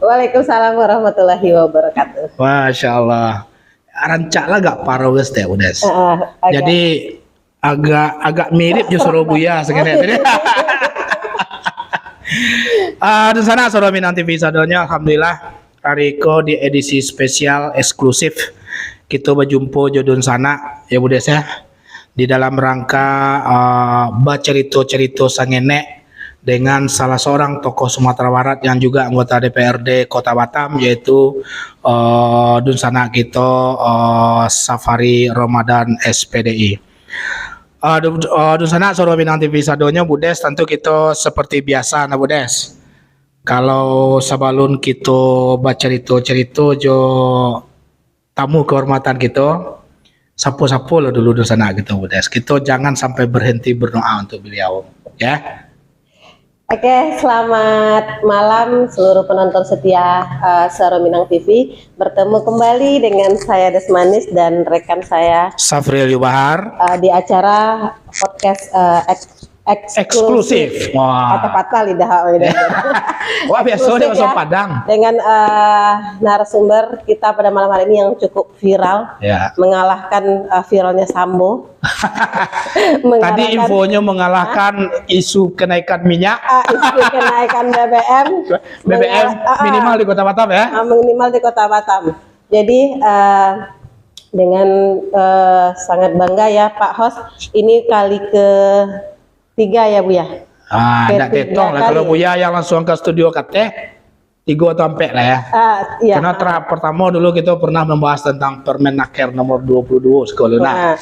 Waalaikumsalam warahmatullahi wabarakatuh. Masya Allah. Rancak lah gak paro guys teh udah. Agak. Jadi agak mirip justru Buya sebenarnya. Di sana Suara Minang TV sadonya alhamdulillah Kariko di edisi spesial eksklusif kita berjumpa jodon sana ya Bu Des ya di dalam rangka bercerita-cerita sangenek dengan salah seorang tokoh Sumatera Barat yang juga anggota DPRD Kota Batam yaitu Dun Sana kita Safari Ramadan SPDI. Dun Sana Suara Minang TV sadonya Bu Des tentu kita seperti biasa nah Bu Des. Kalau sebelum kita bercerita-cerita jo tamu kehormatan kita sapu-sapu lo dulu Dun Sana gitu Bu Des. Kita jangan sampai berhenti berdoa untuk beliau ya. Oke, selamat malam seluruh penonton setia Suara Minang TV. Bertemu kembali dengan saya Desmanis dan rekan saya Safril Yubahar di acara podcast eksklusif. Wah. Kata-kata lidah. Wah biasanya bahasa Padang. Dengan narasumber kita pada malam hari ini yang cukup viral, ya. Mengalahkan viralnya Sambo. Tadi infonya mengalahkan isu kenaikan minyak, isu kenaikan BBM, minimal di Kota Batam ya. Minimal di Kota Batam. Jadi dengan sangat bangga ya Pak Host, ini kali ketiga ya Bu ya. Tidak tetong lah kalau Buya yang langsung ke studio kate 3 atau 4 lah ya. Iya. Karena pertama dulu kita pernah membahas tentang Permenaker nomor 22 sekolah.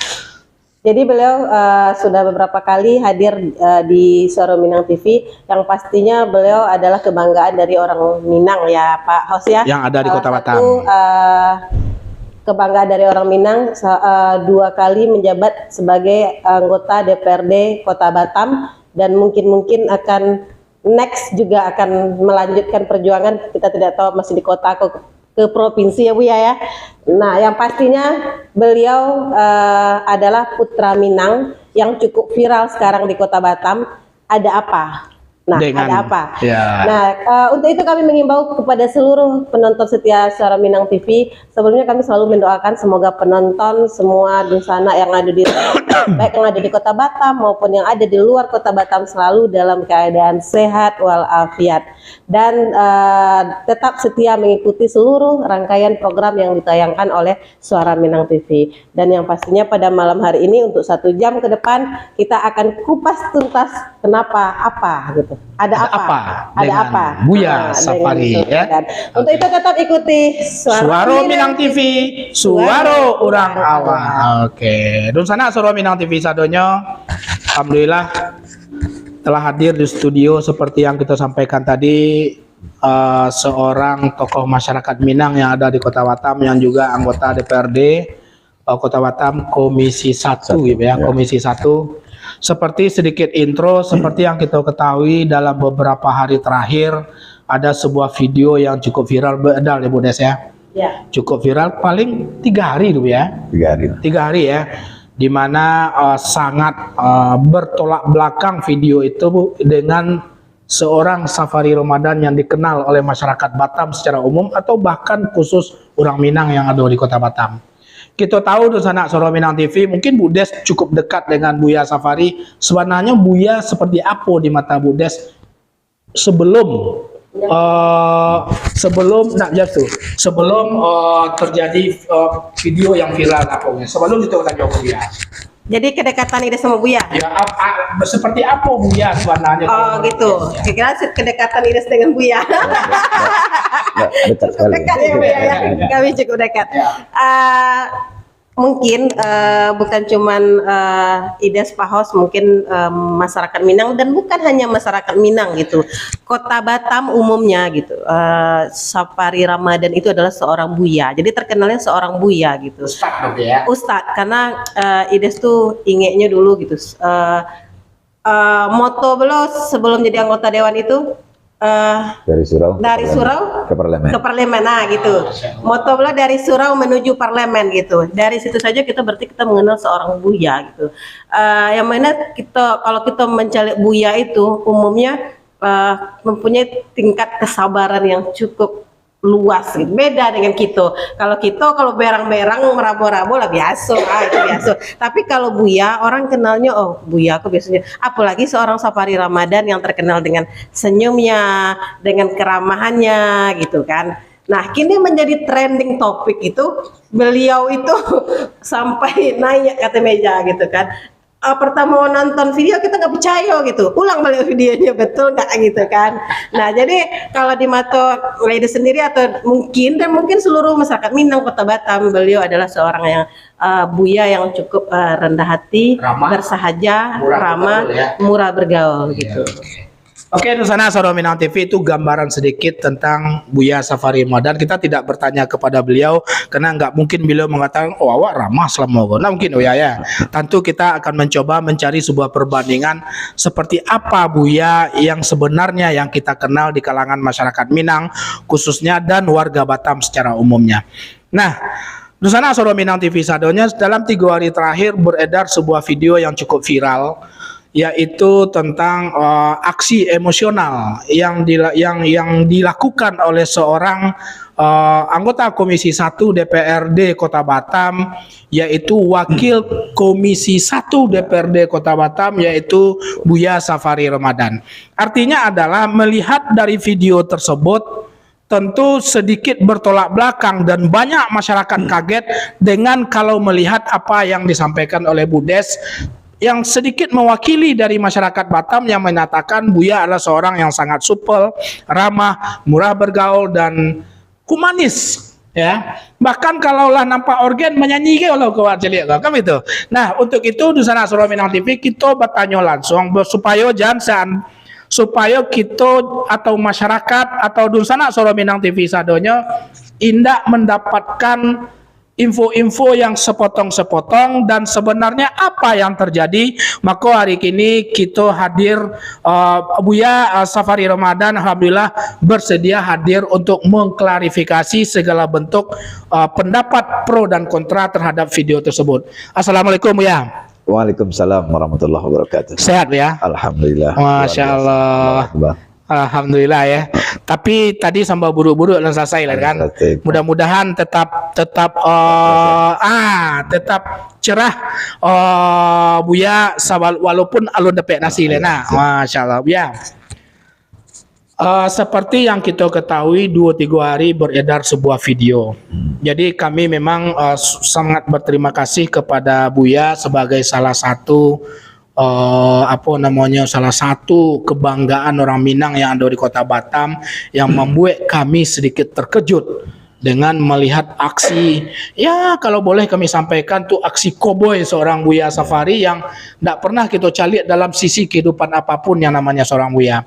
Jadi beliau sudah beberapa kali hadir di Suara Minang TV, yang pastinya beliau adalah kebanggaan dari orang Minang ya Pak Host ya. Yang ada di Kota Batam. Kebanggaan dari orang Minang, 2 kali menjabat sebagai anggota DPRD Kota Batam dan mungkin akan next juga akan melanjutkan perjuangan, kita tidak tahu masih di kota ke provinsi ya Bu ya. Nah yang pastinya beliau adalah putra Minang yang cukup viral sekarang di Kota Batam. Ada apa? Nah, ada apa? Ya. Nah, untuk itu kami mengimbau kepada seluruh penonton setia Suara Minang TV. Sebelumnya kami selalu mendoakan semoga penonton semua di sana yang ada di baik yang ada di Kota Batam maupun yang ada di luar Kota Batam selalu dalam keadaan sehat walafiat dan tetap setia mengikuti seluruh rangkaian program yang ditayangkan oleh Suara Minang TV. Dan yang pastinya pada malam hari ini untuk 1 jam ke depan kita akan kupas tuntas kenapa apa gitu. Ada apa? Buya Safari ya. Untuk itu tetap ikuti Suara Minang TV, suara orang awam. Oke. Dun Sana Suara Minang TV sadonya alhamdulillah telah hadir di studio seperti yang kita sampaikan tadi, seorang tokoh masyarakat Minang yang ada di Kota Batam yang juga anggota DPRD Kota Batam Komisi 1 gitu ya, Komisi 1. Seperti sedikit intro, seperti yang kita ketahui dalam beberapa hari terakhir ada sebuah video yang cukup viral beredar ya Bu Des ya. Ya. Cukup viral paling 3 hari dulu ya. 3 hari ya. Dimana sangat bertolak belakang video itu Bu, dengan seorang Safari Ramadan yang dikenal oleh masyarakat Batam secara umum atau bahkan khusus orang Minang yang ada di Kota Batam. Kita tahu di sana Suara Minang TV, mungkin Bu Des cukup dekat dengan Buya Safari. Sebenarnya Buya seperti apa di mata Bu Des sebelum terjadi video yang viral apanya? Sebelum itu tanya Buya. Jadi kedekatan Ida sama Buya? Ya, seperti apa Buya sebenarnya? Oh gitu. Kira kedekatan Ida dengan Buya. Dekat sekali. Dekat ya Buya ya. Kami cukup dekat. Mungkin bukan cuman Ides Pahos, mungkin masyarakat Minang dan bukan hanya masyarakat Minang gitu. Kota Batam umumnya gitu. Safari Ramadan itu adalah seorang Buya. Jadi terkenalnya seorang Buya gitu. Ustadz ya. Ustadz karena Ides tuh ingeknya dulu gitu. Moto beliau sebelum jadi anggota dewan itu dari surau ke parlemen. Nah gitu. Moto beliau dari surau menuju parlemen gitu. Dari situ saja kita berarti kita mengenal seorang Buya gitu. Yang mana kalau kita mencari Buya itu umumnya mempunyai tingkat kesabaran yang cukup luas gitu. Beda dengan Kito. Kalau Kito kalau berang-berang merabo-rabo lah biasa, itu biasa. Tapi kalau Buya orang kenalnya oh Buya aku biasanya apalagi seorang Safari Ramadan yang terkenal dengan senyumnya, dengan keramahannya gitu kan. Nah, kini menjadi trending topik itu beliau itu sampai naik ke atas meja gitu kan. Pertama nonton video kita nggak percaya gitu, ulang balik videonya betul nggak gitu kan. Nah jadi kalau di mata Lady sendiri atau mungkin seluruh masyarakat Minang Kota Batam, beliau adalah seorang yang Buya yang cukup rendah hati, bersahaja, ramah, murah bergaul gitu. Oke, Nusana Saudara Minang TV itu gambaran sedikit tentang Buya Safari Ramadan. Kita tidak bertanya kepada beliau karena nggak mungkin beliau mengatakan oh awak ramah selama nah mungkin oh ya. Tentu kita akan mencoba mencari sebuah perbandingan seperti apa Buya yang sebenarnya yang kita kenal di kalangan masyarakat Minang khususnya dan warga Batam secara umumnya. Nah, Nusana Saudara Minang TV sadonya dalam 3 hari terakhir beredar sebuah video yang cukup viral, yaitu tentang aksi emosional yang dilakukan oleh seorang anggota Komisi 1 DPRD Kota Batam, yaitu Wakil Komisi 1 DPRD Kota Batam, yaitu Buya Safari Ramadan. Artinya adalah melihat dari video tersebut tentu sedikit bertolak belakang dan banyak masyarakat kaget dengan kalau melihat apa yang disampaikan oleh Bu Des yang sedikit mewakili dari masyarakat Batam yang menyatakan Buya adalah seorang yang sangat supel, ramah, murah bergaul dan humanis ya. Bahkan kalaulah nampak organ menyanyi kalau kau celik kan itu. Nah, untuk itu di sana Saudara Minang TV kita bertanya langsung supaya kita atau masyarakat atau Dunsana Saudara Minang TV sadonya indak mendapatkan info-info yang sepotong-sepotong dan sebenarnya apa yang terjadi. Maka hari ini kita hadir, Buya Safari Ramadan alhamdulillah bersedia hadir untuk mengklarifikasi segala bentuk pendapat pro dan kontra terhadap video tersebut. Assalamualaikum Buya. Waalaikumsalam warahmatullahi wabarakatuh. Sehat ya? Alhamdulillah. Masya Allah. Alhamdulillah ya. Tapi tadi sambil buru-buru dan selesai lah kan. Mudah-mudahan tetap cerah Buya walaupun alun depek nasi lena. Masya Allah Buya. Seperti yang kita ketahui 2-3 hari beredar sebuah video. Jadi kami memang sangat berterima kasih kepada Buya sebagai salah satu salah satu kebanggaan orang Minang yang ada di Kota Batam yang membuat kami sedikit terkejut dengan melihat aksi, ya kalau boleh kami sampaikan tuh aksi koboi seorang Buya Safari yang tidak pernah kita lihat dalam sisi kehidupan apapun yang namanya seorang Buya.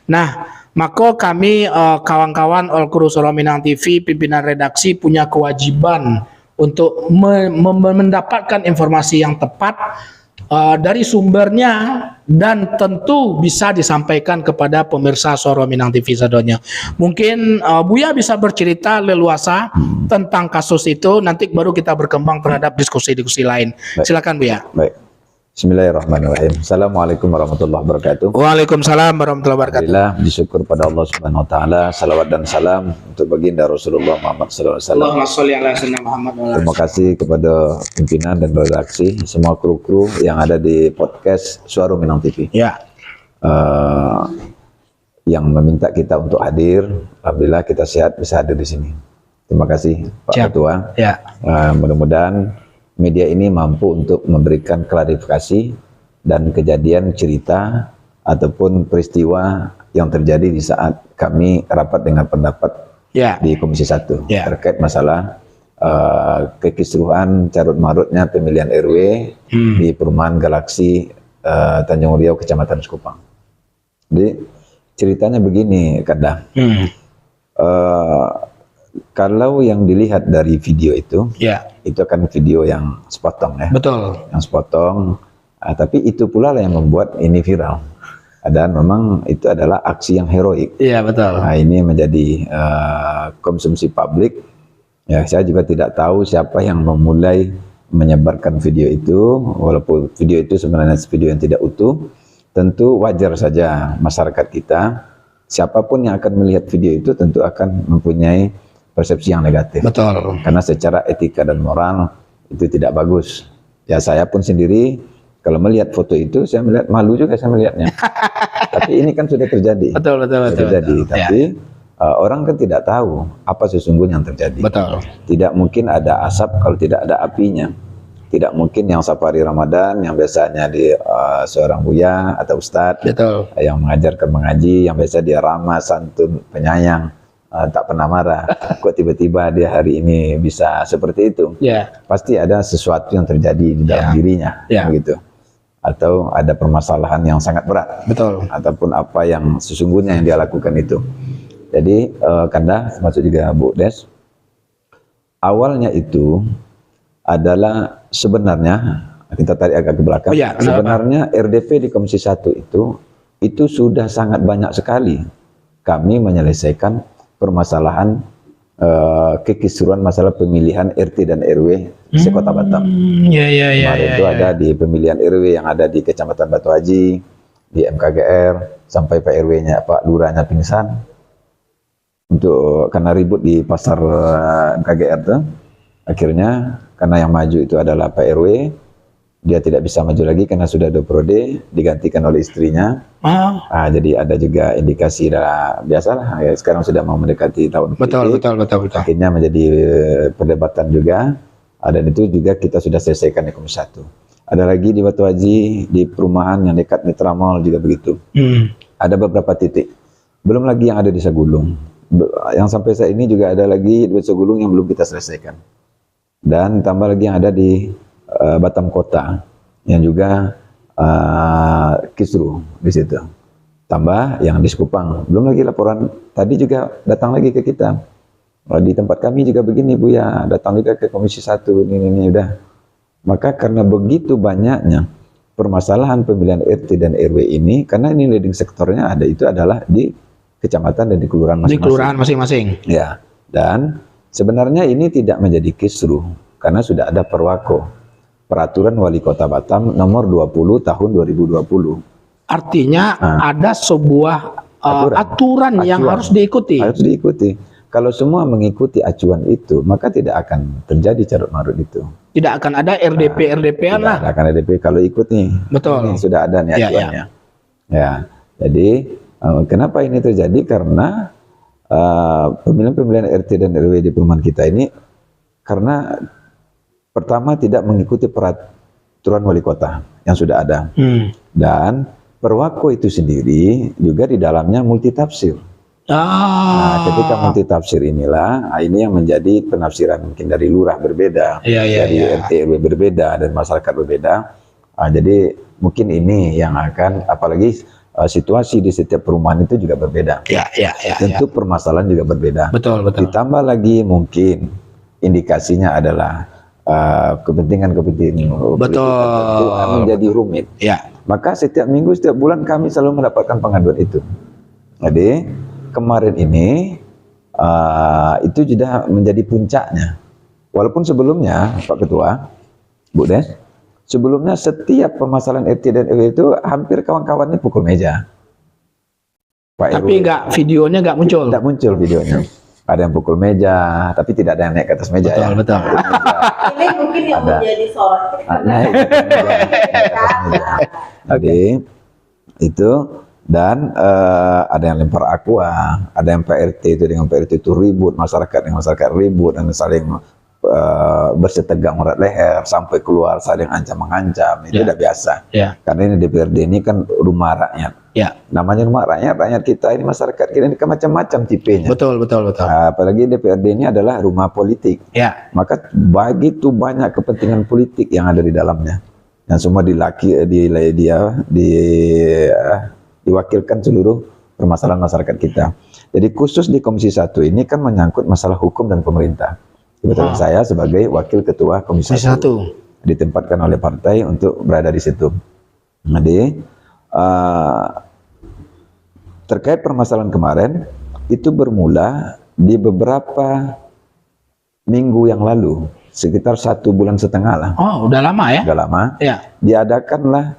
Nah, maka kami kawan-kawan All Crew Saudara Minang TV, pimpinan redaksi punya kewajiban untuk mendapatkan informasi yang tepat dari sumbernya dan tentu bisa disampaikan kepada pemirsa Saudara Minang TV sadonya. Mungkin Buya bisa bercerita leluasa tentang kasus itu, nanti baru kita berkembang terhadap diskusi-diskusi lain. Baik. Silakan Buya. Baik. Bismillahirrahmanirrahim. Assalamualaikum warahmatullahi wabarakatuh. Waalaikumsalam warahmatullahi wabarakatuh. Alhamdulillah, disyukur pada Allah Subhanahu wa taala, salawat dan salam untuk baginda Rasulullah Muhammad sallallahu alaihi wasallam. Allahumma sholli ala sayyidina Muhammad. Terima kasih kepada pimpinan dan redaksi, semua kru-kru yang ada di podcast Suara Minang TV. Ya. Yang meminta kita untuk hadir, alhamdulillah kita sehat bisa hadir di sini. Terima kasih Pak Ketua. Ya. Mudah-mudahan media ini mampu untuk memberikan klarifikasi dan kejadian cerita ataupun peristiwa yang terjadi di saat kami rapat dengan pendapat di Komisi 1 terkait masalah kekisruhan carut marutnya pemilihan RW di Perumahan Galaksi Tanjung Riau Kecamatan Sekupang. Jadi ceritanya begini Kadang. Kalau yang dilihat dari video itu kan video yang sepotong ya. Betul. Yang sepotong, tapi itu pula yang membuat ini viral. Dan memang itu adalah aksi yang heroik. Iya betul. Nah, ini menjadi konsumsi publik. Ya, saya juga tidak tahu siapa yang memulai menyebarkan video itu, walaupun video itu sebenarnya video yang tidak utuh. Tentu wajar saja masyarakat kita, siapapun yang akan melihat video itu tentu akan mempunyai persepsi yang negatif. Betul. Karena secara etika dan moral itu tidak bagus. Ya saya pun sendiri kalau melihat foto itu saya melihat malu juga saya melihatnya. Tapi ini kan sudah terjadi. Betul. Sudah terjadi. Betul. Tapi orang kan tidak tahu apa sesungguhnya yang terjadi. Betul. Tidak mungkin ada asap kalau tidak ada apinya. Tidak mungkin yang Safari Ramadan yang biasanya di seorang buya atau ustadz Betul. yang mengajarkan mengaji, yang biasa dia ramah, santun, penyayang, tak pernah marah. Kok tiba-tiba dia hari ini bisa seperti itu? Ya. Pasti ada sesuatu yang terjadi di dalam dirinya, begitu. Atau ada permasalahan yang sangat berat, Betul. ataupun apa yang sesungguhnya yang dia lakukan itu. Jadi Kanda, termasuk juga Bu Des, awalnya itu adalah sebenarnya kita tarik agak ke belakang. Sebenarnya RDP di Komisi 1 itu sudah sangat banyak sekali kami menyelesaikan permasalahan kekisruan masalah pemilihan RT dan RW sekota Batam. Kemarin itu ada di pemilihan RW yang ada di Kecamatan Batu Haji, di MKGR, sampai Pak RW-nya, Pak Lurahnya pingsan karena ribut di pasar MKGR itu. Akhirnya karena yang maju itu adalah Pak RW, dia tidak bisa maju lagi karena sudah ada prode, digantikan oleh istrinya. Jadi ada juga indikasi biasalah ya, sekarang sudah mau mendekati tahun politik. Betul. Akhirnya menjadi perdebatan juga. Dan itu juga kita sudah selesaikan di Komisi 1. Ada lagi di Batu Haji, di perumahan yang dekat Mitra Mall juga begitu. Ada beberapa titik. Belum lagi yang ada di Sagulung. Yang sampai saat ini juga ada lagi di Sagulung yang belum kita selesaikan. Dan tambah lagi yang ada di Batam Kota yang juga kisru di situ. Tambah yang di Sekupang. Belum lagi laporan tadi juga datang lagi ke kita. Di tempat kami juga begini Bu ya, datang juga ke Komisi 1 ini udah. Maka karena begitu banyaknya permasalahan pemilihan RT dan RW ini, karena ini leading sektornya ada itu adalah di kecamatan dan di kelurahan masing-masing. Di kelurahan masing-masing. Ya. Dan sebenarnya ini tidak menjadi kisruh karena sudah ada Perwako, Peraturan Wali Kota Batam nomor 20 tahun 2020. Artinya ada sebuah aturan yang harus diikuti. Harus diikuti. Kalau semua mengikuti acuan itu, maka tidak akan terjadi carut marut itu. Tidak akan ada RDP-RDP-an lah. Tidak akan RDP kalau ikut nih. Betul. Ini sudah ada nih acuannya. Ya. Jadi kenapa ini terjadi? Karena pemilihan RT dan RW di perumahan kita ini karena pertama tidak mengikuti peraturan wali kota yang sudah ada. Dan Perwako itu sendiri juga di dalamnya multitafsir. Ketika multitafsir inilah, ini yang menjadi penafsiran mungkin dari lurah berbeda, dari RT RW berbeda dan masyarakat berbeda. Jadi mungkin ini yang akan, apalagi situasi di setiap perumahan itu juga berbeda. Tentu permasalahan juga berbeda. Betul. Ditambah lagi mungkin indikasinya adalah kepentingan menjadi rumit. Maka setiap minggu, setiap bulan kami selalu mendapatkan pengaduan itu. Jadi kemarin ini itu sudah menjadi puncaknya. Walaupun sebelumnya Pak Ketua, Bu Des, sebelumnya setiap permasalahan RT dan RW itu hampir kawan-kawannya pukul meja. Pak tapi videonya nggak muncul. Tidak muncul videonya. Ada yang pukul meja, tapi tidak ada yang naik ke atas meja. Betul. Ini mungkin yang menjadi sorot. Naik ke atas meja. Jadi itu. Dan ada yang lempar aqua, ada yang PRT itu dengan PRT itu ribut, masyarakat dengan masyarakat ribut dan saling bersetegang urat leher sampai keluar saling ancam-mengancam. Itu udah biasa. Karena ini DPRD ini kan rumah rakyat. Namanya rumah rakyat, rakyat kita ini, masyarakat kita ini kan macam-macam tipenya. Betul. Apalagi DPRD ini adalah rumah politik. Maka begitu banyak kepentingan politik yang ada di dalamnya. Yang semua diwakilkan seluruh permasalahan masyarakat kita. Jadi khusus di Komisi 1 ini kan menyangkut masalah hukum dan pemerintah. Kebetulan saya sebagai wakil ketua Komisi 1 ditempatkan oleh partai untuk berada di situ. Jadi terkait permasalahan kemarin itu bermula di beberapa minggu yang lalu, sekitar 1,5 bulan lah. Oh, udah lama ya? Udah lama. Diadakanlah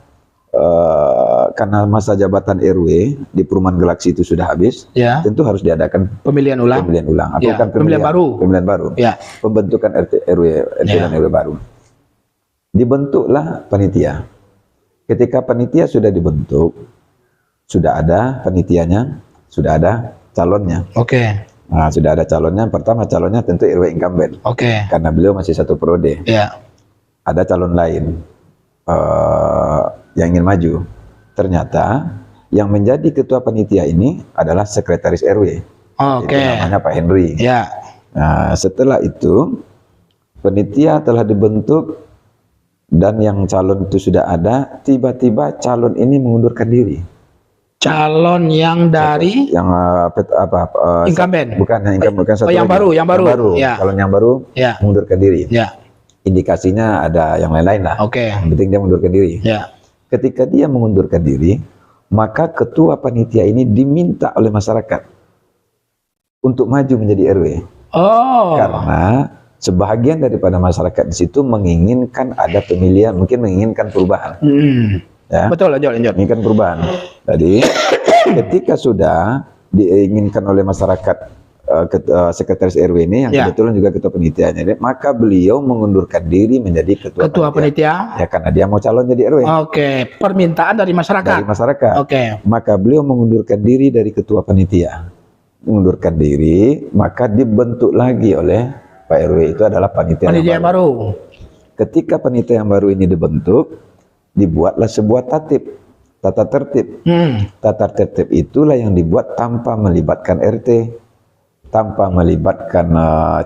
karena masa jabatan RW di Perumahan Galaksi itu sudah habis, Ya. tentu harus diadakan Pemilihan ulang. pemilihan ulang. Atau Ya, bukan pemilihan baru. Pemilihan baru. Ya. Pembentukan RT Ya. dan RW baru. Dibentuklah panitia. Ketika panitia sudah dibentuk, sudah ada panitianya, sudah ada calonnya. Oke. Nah, sudah ada calonnya. Pertama calonnya tentu RW incumbent, Oke. karena beliau masih satu periode. Ya. Ada calon lain yang ingin maju. Ternyata yang menjadi ketua panitia ini adalah sekretaris RW. Oke. Itu namanya Pak Henry. Ya. Nah, setelah itu panitia telah dibentuk dan yang calon itu sudah ada, tiba-tiba calon ini mengundurkan diri. Calon yang dari Yang incumbent. bukan yang incumbent, bukan satu yang lagi. baru, yang baru. Ya. Calon yang baru Ya. mengundurkan diri. Ya. Indikasinya ada yang lain-lain lah. Oke. Yang penting dia mengundurkan diri. Ya. Ketika dia mengundurkan diri, maka ketua panitia ini diminta oleh masyarakat untuk maju menjadi RW. Oh. Karena sebahagian daripada masyarakat di situ menginginkan ada pemilihan, mungkin menginginkan perubahan. Ya, Betul, lanjut. menginginkan perubahan. Jadi ketika sudah diinginkan oleh masyarakat sekretaris RW ini yang Ya. kebetulan juga ketua panitianya, maka beliau mengundurkan diri menjadi ketua panitia. Ya, karena dia mau calon jadi RW Oke, permintaan dari masyarakat. dari masyarakat. Oke. Maka beliau mengundurkan diri dari ketua panitia. Mengundurkan diri, maka dibentuk lagi oleh Pak RW, itu adalah panitia Panitia yang baru. Ketika panitia yang baru ini dibentuk, dibuatlah sebuah tata tertib. Tata tertib itulah yang dibuat tanpa melibatkan RT, tanpa melibatkan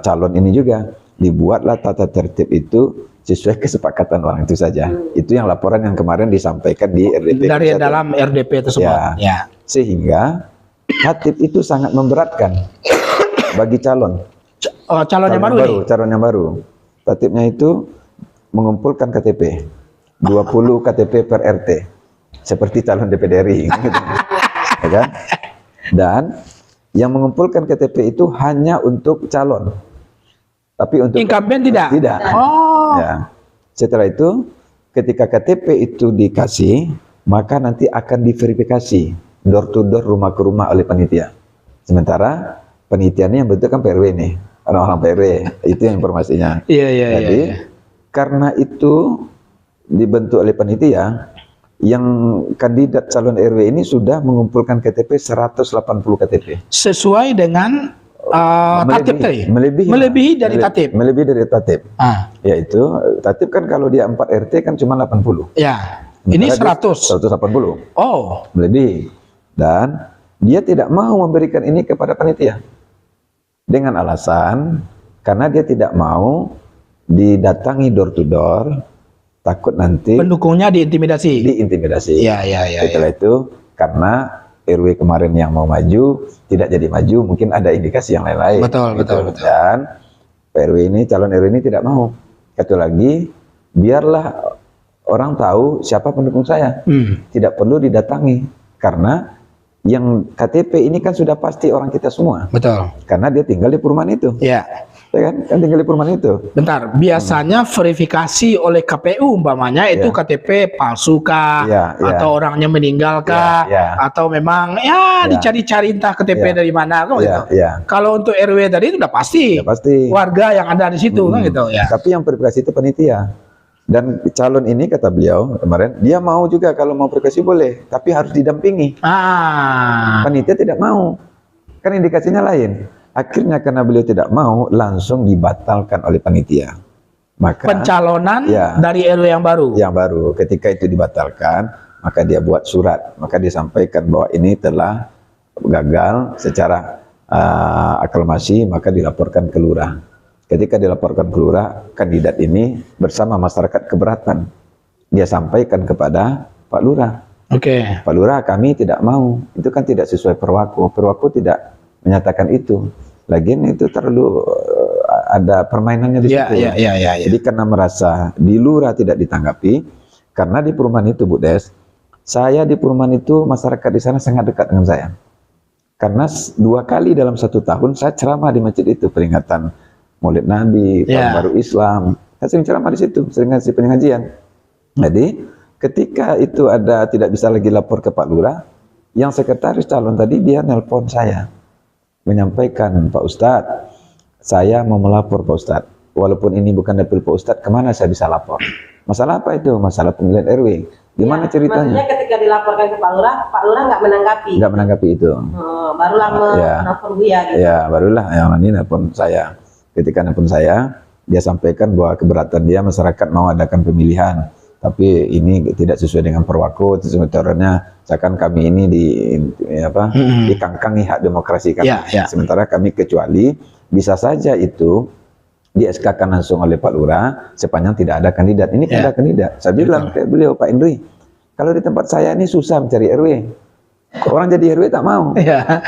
calon ini juga. Dibuatlah tata tertib itu sesuai kesepakatan orang itu saja. Itu yang laporan yang kemarin disampaikan di RDP. Dari dalam RDP tersebut. Ya. Sehingga tatib itu sangat memberatkan bagi calon. Calon yang baru ini. Calon yang baru. Tatibnya itu mengumpulkan KTP. 20 KTP per RT. Seperti calon DPD RI. Ya kan? Dan yang mengumpulkan KTP itu hanya untuk calon. Tapi untuk Incumbent tidak? Tidak. Oh. Ya. Setelah itu, ketika KTP itu dikasih, maka nanti akan diverifikasi door to door, rumah ke rumah oleh panitia. Sementara panitia ini yang bentuk kan PRW nih, orang-orang PRW, itu yang informasinya. Iya. Jadi karena itu dibentuk oleh panitia, yang kandidat calon RW ini sudah mengumpulkan KTP 180 KTP. Sesuai dengan tatib tadi? Melebihi dari tatib? Melebihi dari tatib. Yaitu tatib kan kalau dia 4 RT kan cuma 80. Ya. Ini 100. 180. Oh. Melebihi. Dan dia tidak mau memberikan ini kepada panitia. Dengan alasan karena dia tidak mau didatangi door to door, takut nanti Pendukungnya diintimidasi. diintimidasi. Iya. Setelah itu karena RW kemarin yang mau maju tidak jadi maju, mungkin ada indikasi yang lain-lain. Betul. Dan RW ini, calon RW ini tidak mau. Satu lagi, biarlah orang tahu siapa pendukung saya. Tidak perlu didatangi karena yang KTP ini kan sudah pasti orang kita semua. Betul. Karena dia tinggal di perumahan itu. Ya. Ya kan tinggal di perumahan itu. Bentar, biasanya verifikasi oleh KPU umpamanya itu KTP palsu kah, atau orangnya meninggal kah, atau memang dicari-cari entah KTP dari mana kan gitu. Kalau untuk RW tadi itu udah pasti. Warga yang ada di situ kan gitu ya. Tapi yang verifikasi itu panitia. Dan calon ini kata beliau kemarin, dia mau juga kalau mau verifikasi boleh, tapi harus didampingi. Panitia tidak mau. Kan indikasinya lain. Akhirnya karena beliau tidak mau, langsung dibatalkan oleh panitia. Maka pencalonan dari RW yang baru. Yang baru. Ketika itu dibatalkan, maka dia buat surat. Maka disampaikan bahwa ini telah gagal secara aklamasi, maka dilaporkan ke lurah. Ketika dilaporkan ke lurah, kandidat ini bersama masyarakat keberatan. Dia sampaikan kepada Pak Lurah. Pak Lurah, kami tidak mau. Itu kan tidak sesuai perwaku. Perwaku tidak menyatakan itu. Lagian itu terlalu ada permainannya di situ. Jadi karena merasa di lurah tidak ditanggapi, karena di perumahan itu Bu Des, saya di perumahan itu masyarakat di sana sangat dekat dengan saya. Karena 2 kali dalam 1 tahun saya ceramah di masjid itu, peringatan Maulid Nabi, Tahun Baru Islam. Saya sering ceramah di situ, sering ngasih pengajian. Jadi Ketika itu ada tidak bisa lagi lapor ke Pak Lurah, yang sekretaris calon tadi dia nelpon saya, menyampaikan, Pak Ustadz, saya mau melapor Pak Ustadz. Walaupun ini bukan dapil Pak Ustadz, kemana saya bisa lapor? Masalah apa itu? Masalah pemilihan RW. Gimana ceritanya? Maksudnya ketika dilaporkan ke Pak Lurah nggak menanggapi. Nggak menanggapi itu. Barulah menelpon Buya gitu. Ya, barulah yang ini nelpon saya. Ketika nelpon saya, dia sampaikan bahwa keberatan dia masyarakat mau adakan pemilihan. Tapi ini tidak sesuai dengan Perwako, sebenarnya seakan kami ini dikangkangi hak demokrasi kami. Sementara kami kecuali bisa saja itu di SK-kan langsung oleh Pak Lurah sepanjang tidak ada kandidat. Ini ada kandidat. Saya bilang ke beliau, Pak Indri, kalau di tempat saya ini susah mencari RW. Orang jadi RW tak mau.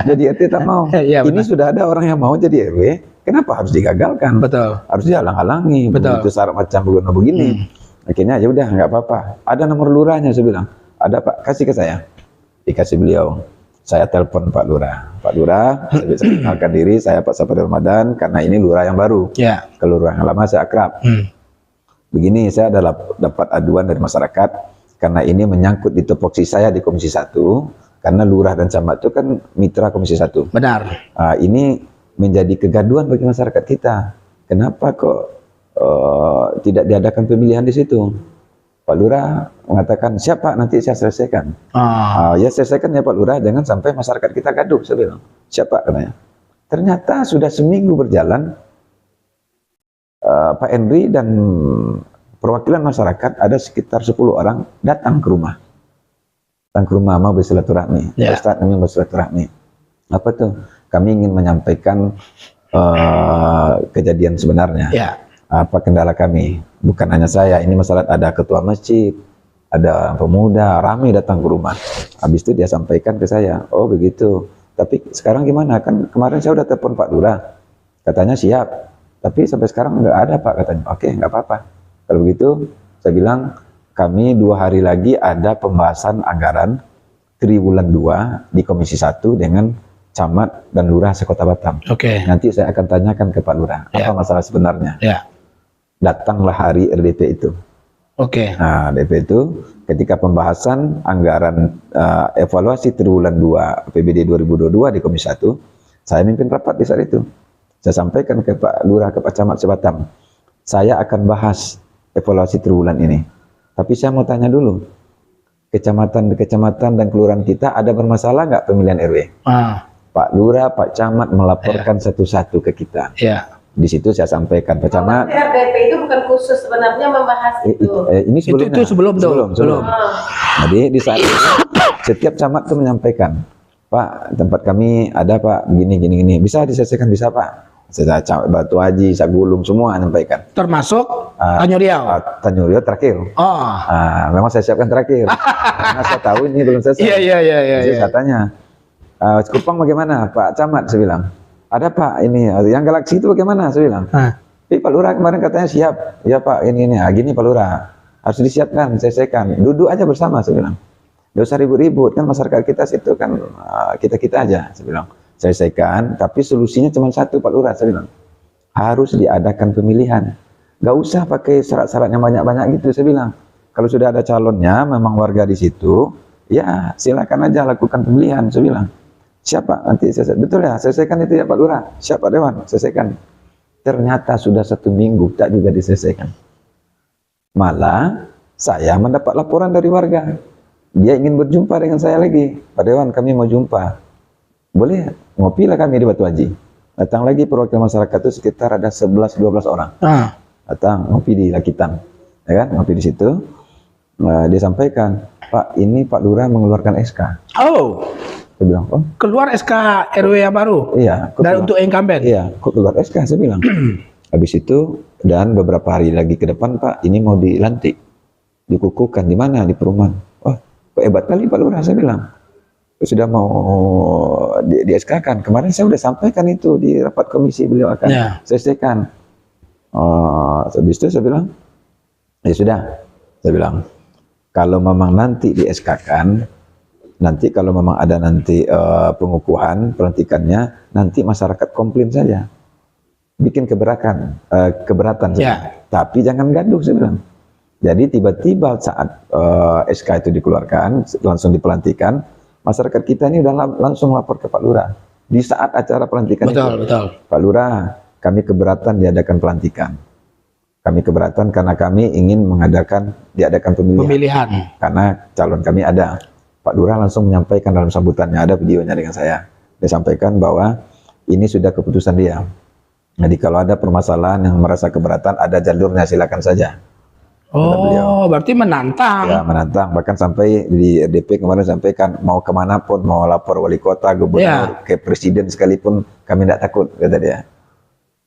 Jadi RT tak mau. Ini sudah ada orang yang mau jadi RW, kenapa harus digagalkan? Betul. Harus dihalang-halangi. Begitu syarat macam begini. Akhirnya ya udah nggak apa-apa. Ada nomor lurahnya, saya bilang. Ada Pak, kasih ke saya. Dikasih beliau. Saya telepon Pak Lurah. Pak Lurah, saya bisa kenalkan diri, saya Pak Safari Ramadan, karena ini lurah yang baru. Kalau lurah yang lama saya akrab. Begini, saya dapat aduan dari masyarakat, karena ini menyangkut di tupoksi saya di Komisi 1, karena lurah dan camat itu kan mitra Komisi 1. Benar. Ini menjadi kegaduhan bagi masyarakat kita. Kenapa kok tidak diadakan pemilihan di situ? Pak Lurah mengatakan, siapa nanti saya selesaikan. Ya selesaikan ya Pak Lurah, jangan sampai masyarakat kita gaduh. Saya bilang, siapa katanya. Ternyata sudah seminggu berjalan, Pak Henry dan perwakilan masyarakat ada sekitar 10 orang datang ke rumah. Mau bersilaturahmi. Pak Ustadz, kami bersilaturahmi. Apa tuh? Kami ingin menyampaikan kejadian sebenarnya. Apa kendala kami? Bukan hanya saya, ini masalah ada ketua masjid, ada pemuda, ramai datang ke rumah. Habis itu dia sampaikan ke saya, oh begitu. Tapi sekarang gimana? Kan kemarin saya udah telepon Pak Lurah, katanya siap. Tapi sampai sekarang nggak ada Pak, katanya. Oke, nggak apa-apa. Kalau begitu, saya bilang, kami 2 hari lagi ada pembahasan anggaran triwulan 2 di Komisi 1 dengan camat dan lurah sekota Batam. Nanti saya akan tanyakan ke Pak Lurah, apa masalah sebenarnya. Datanglah hari RDP itu. Nah, DP itu ketika pembahasan anggaran evaluasi triwulan 2 APBD 2022 di Komisi 1, saya mimpin rapat di saat itu. Saya sampaikan ke Pak Lurah, ke Pak Camat Sebatam, saya akan bahas evaluasi triwulan ini. Tapi saya mau tanya dulu, kecamatan dan kelurahan kita ada bermasalah nggak pemilihan RW? Pak Lurah, Pak Camat melaporkan satu-satu ke kita. Di situ saya sampaikan, Pak Camat. RDP itu bukan khusus sebenarnya membahas itu. Ini sebelumnya. Itu sebelum. Jadi di saat itu, setiap camat itu menyampaikan, Pak, tempat kami ada Pak, gini. Bisa diselesaikan, bisa Pak. Saya Batu Haji, Sagulung, semua menyampaikan. Termasuk Tanjung Riau. Tanjung Riau terakhir. Memang saya siapkan terakhir. Karena saya tahu ini belum selesai. Jadi saya tanya, Kupang bagaimana Pak Camat? Saya bilang, ada Pak, ini yang Galaksi itu bagaimana? Saya bilang, tapi Pak Lurah kemarin katanya siap. Ya Pak, ini gini Pak Lurah, harus disiapkan, selesaikan. Duduk aja bersama, saya bilang. Nggak usah ribut-ribut, kan masyarakat kita situ kan kita aja, saya bilang. Selesaikan, tapi solusinya cuma satu Pak Lurah, saya bilang. Harus diadakan pemilihan. Nggak usah pakai syarat-syarat yang banyak-banyak gitu, saya bilang. Kalau sudah ada calonnya, memang warga di situ, ya silakan aja lakukan pemilihan, saya bilang. Siapa nanti selesai? Betul ya, selesaikan itu ya Pak Lurah. Siapa Dewan? Selesaikan. Ternyata sudah 1 minggu tak juga diselesaikan. Malah saya mendapat laporan dari warga. Dia ingin berjumpa dengan saya lagi. Pak Dewan, kami mau jumpa. Boleh, ngopilah kami di Batu Haji. Datang lagi perwakilan masyarakat itu sekitar ada 11-12 orang. Datang ngopi di Lakitan. Ya kan? Ngopi di situ. Dia sampaikan, Pak, ini Pak Lurah mengeluarkan SK. Saya bilang, oh Keluar SK RW yang baru? Iya. Dan untuk incumbent? Iya, kok keluar SK, saya bilang. Habis itu, dan beberapa hari lagi ke depan, Pak, ini mau dilantik. Dikukuhkan, di mana? Di perumahan. Wah, kok hebat kali Pak Lurah, saya bilang. Sudah mau di SK kan. Kemarin saya sudah sampaikan itu di rapat komisi, beliau akan selesaikan. Habis itu saya bilang, ya sudah, saya bilang, kalau memang nanti di SK kan, nanti kalau memang ada nanti pengukuhan, pelantikannya, nanti masyarakat komplain saja. Bikin keberatan saja. Tapi jangan gaduh, saya bilang. Jadi tiba-tiba saat SK itu dikeluarkan, langsung dipelantikan, masyarakat kita ini udah langsung lapor ke Pak Lurah. Di saat acara pelantikan itu, Pak Lurah, kami keberatan diadakan pelantikan. Kami keberatan karena kami ingin diadakan pemilihan. Karena calon kami ada. Pak Lurah langsung menyampaikan dalam sambutannya, ada videonya dengan saya. Dia sampaikan bahwa ini sudah keputusan dia. Jadi kalau ada permasalahan yang merasa keberatan, ada jalurnya, silakan saja. Oh, berarti menantang. Ya, menantang. Bahkan sampai di RDP kemarin sampaikan mau kemanapun, mau lapor wali kota, gubernur, ke presiden sekalipun, kami tidak takut, kata dia.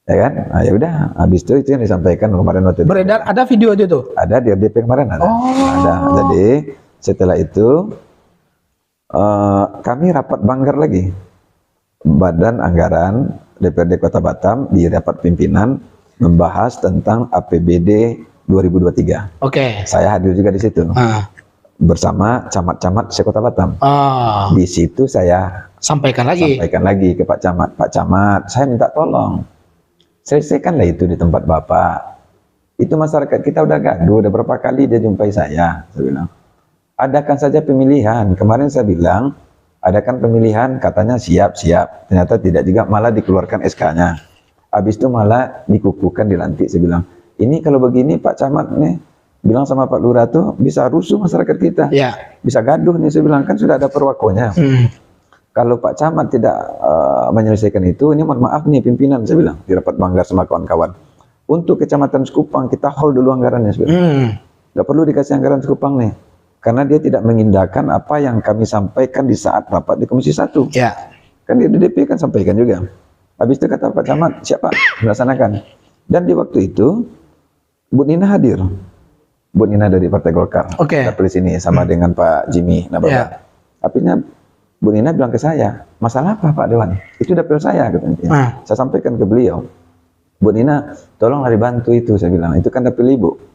Ya kan? Nah, ya udah. Habis itu yang disampaikan kemarin waktu beredar, ada video itu tuh? Ada di RDP kemarin ada. Ada. Jadi setelah itu kami rapat banggar lagi. Badan Anggaran DPRD Kota Batam di rapat pimpinan membahas tentang APBD 2023. Oke. Saya hadir juga di situ. Bersama camat-camat se-Kota Batam. Di situ saya sampaikan lagi ke Pak Camat. Pak Camat, saya minta tolong. Selesaikanlah itu di tempat Bapak. Itu masyarakat kita udah gaduh, udah berapa kali dia jumpai saya bilang. Adakan saja pemilihan. Kemarin saya bilang, adakan pemilihan, katanya siap-siap. Ternyata tidak juga, malah dikeluarkan SK-nya. Habis itu malah dikukuhkan, dilantik. Saya bilang, ini kalau begini Pak Camat nih, bilang sama Pak Lurah tuh bisa rusuh masyarakat kita. Bisa gaduh nih, saya bilang, kan sudah ada perwakonya. Kalau Pak Camat tidak menyelesaikan itu, ini mohon maaf nih pimpinan, saya bilang, di rapat banggar sama kawan-kawan. Untuk Kecamatan Sekupang, kita hold dulu anggarannya. Nggak perlu dikasih anggaran Sekupang nih. Karena dia tidak mengindahkan apa yang kami sampaikan di saat rapat di Komisi 1. Kan di DDP kan sampaikan juga. Habis itu kata Pak Camat, siapa melaksanakan. Dan di waktu itu, Bu Nina hadir. Bu Nina dari Partai Golkar. Dapil sini sama dengan Pak Jimmy Nababan. Akhirnya Bu Nina bilang ke saya, masalah apa Pak Dewan? Itu dapil saya, katanya. Saya sampaikan ke beliau. Bu Nina, tolonglah dibantu itu, saya bilang. Itu kan dapil Ibu.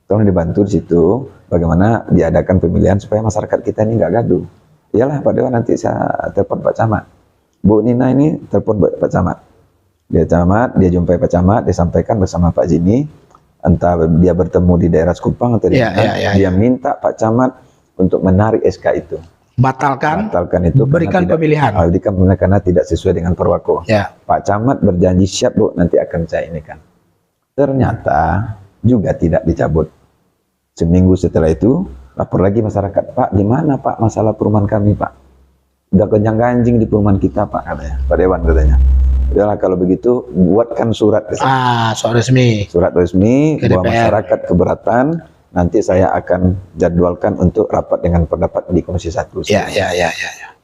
Tolong dibantu di situ, bagaimana diadakan pemilihan supaya masyarakat kita ini nggak gaduh. Iyalah Pak Dewan, nanti saya telepon Pak Camat. Bu Nina ini telepon Pak Camat. Dia jumpai Pak Camat, dia sampaikan bersama Pak Jimmy, entah dia bertemu di daerah Sekupang atau di mana, dia minta Pak Camat untuk menarik SK itu. Batalkan itu, berikan pemilihan. Karena tidak sesuai dengan perwako. Pak Camat berjanji siap Bu, nanti akan saya ini kan. Ternyata juga tidak dicabut. Seminggu setelah itu, lapor lagi masyarakat, Pak, gimana Pak masalah perumahan kami Pak? Udah kencang-kencing di perumahan kita Pak, katanya. Pak Dewan katanya. Udahlah kalau begitu, buatkan surat. Surat resmi bahwa masyarakat keberatan, nanti saya akan jadwalkan untuk rapat dengan pendapat di Komisi 1.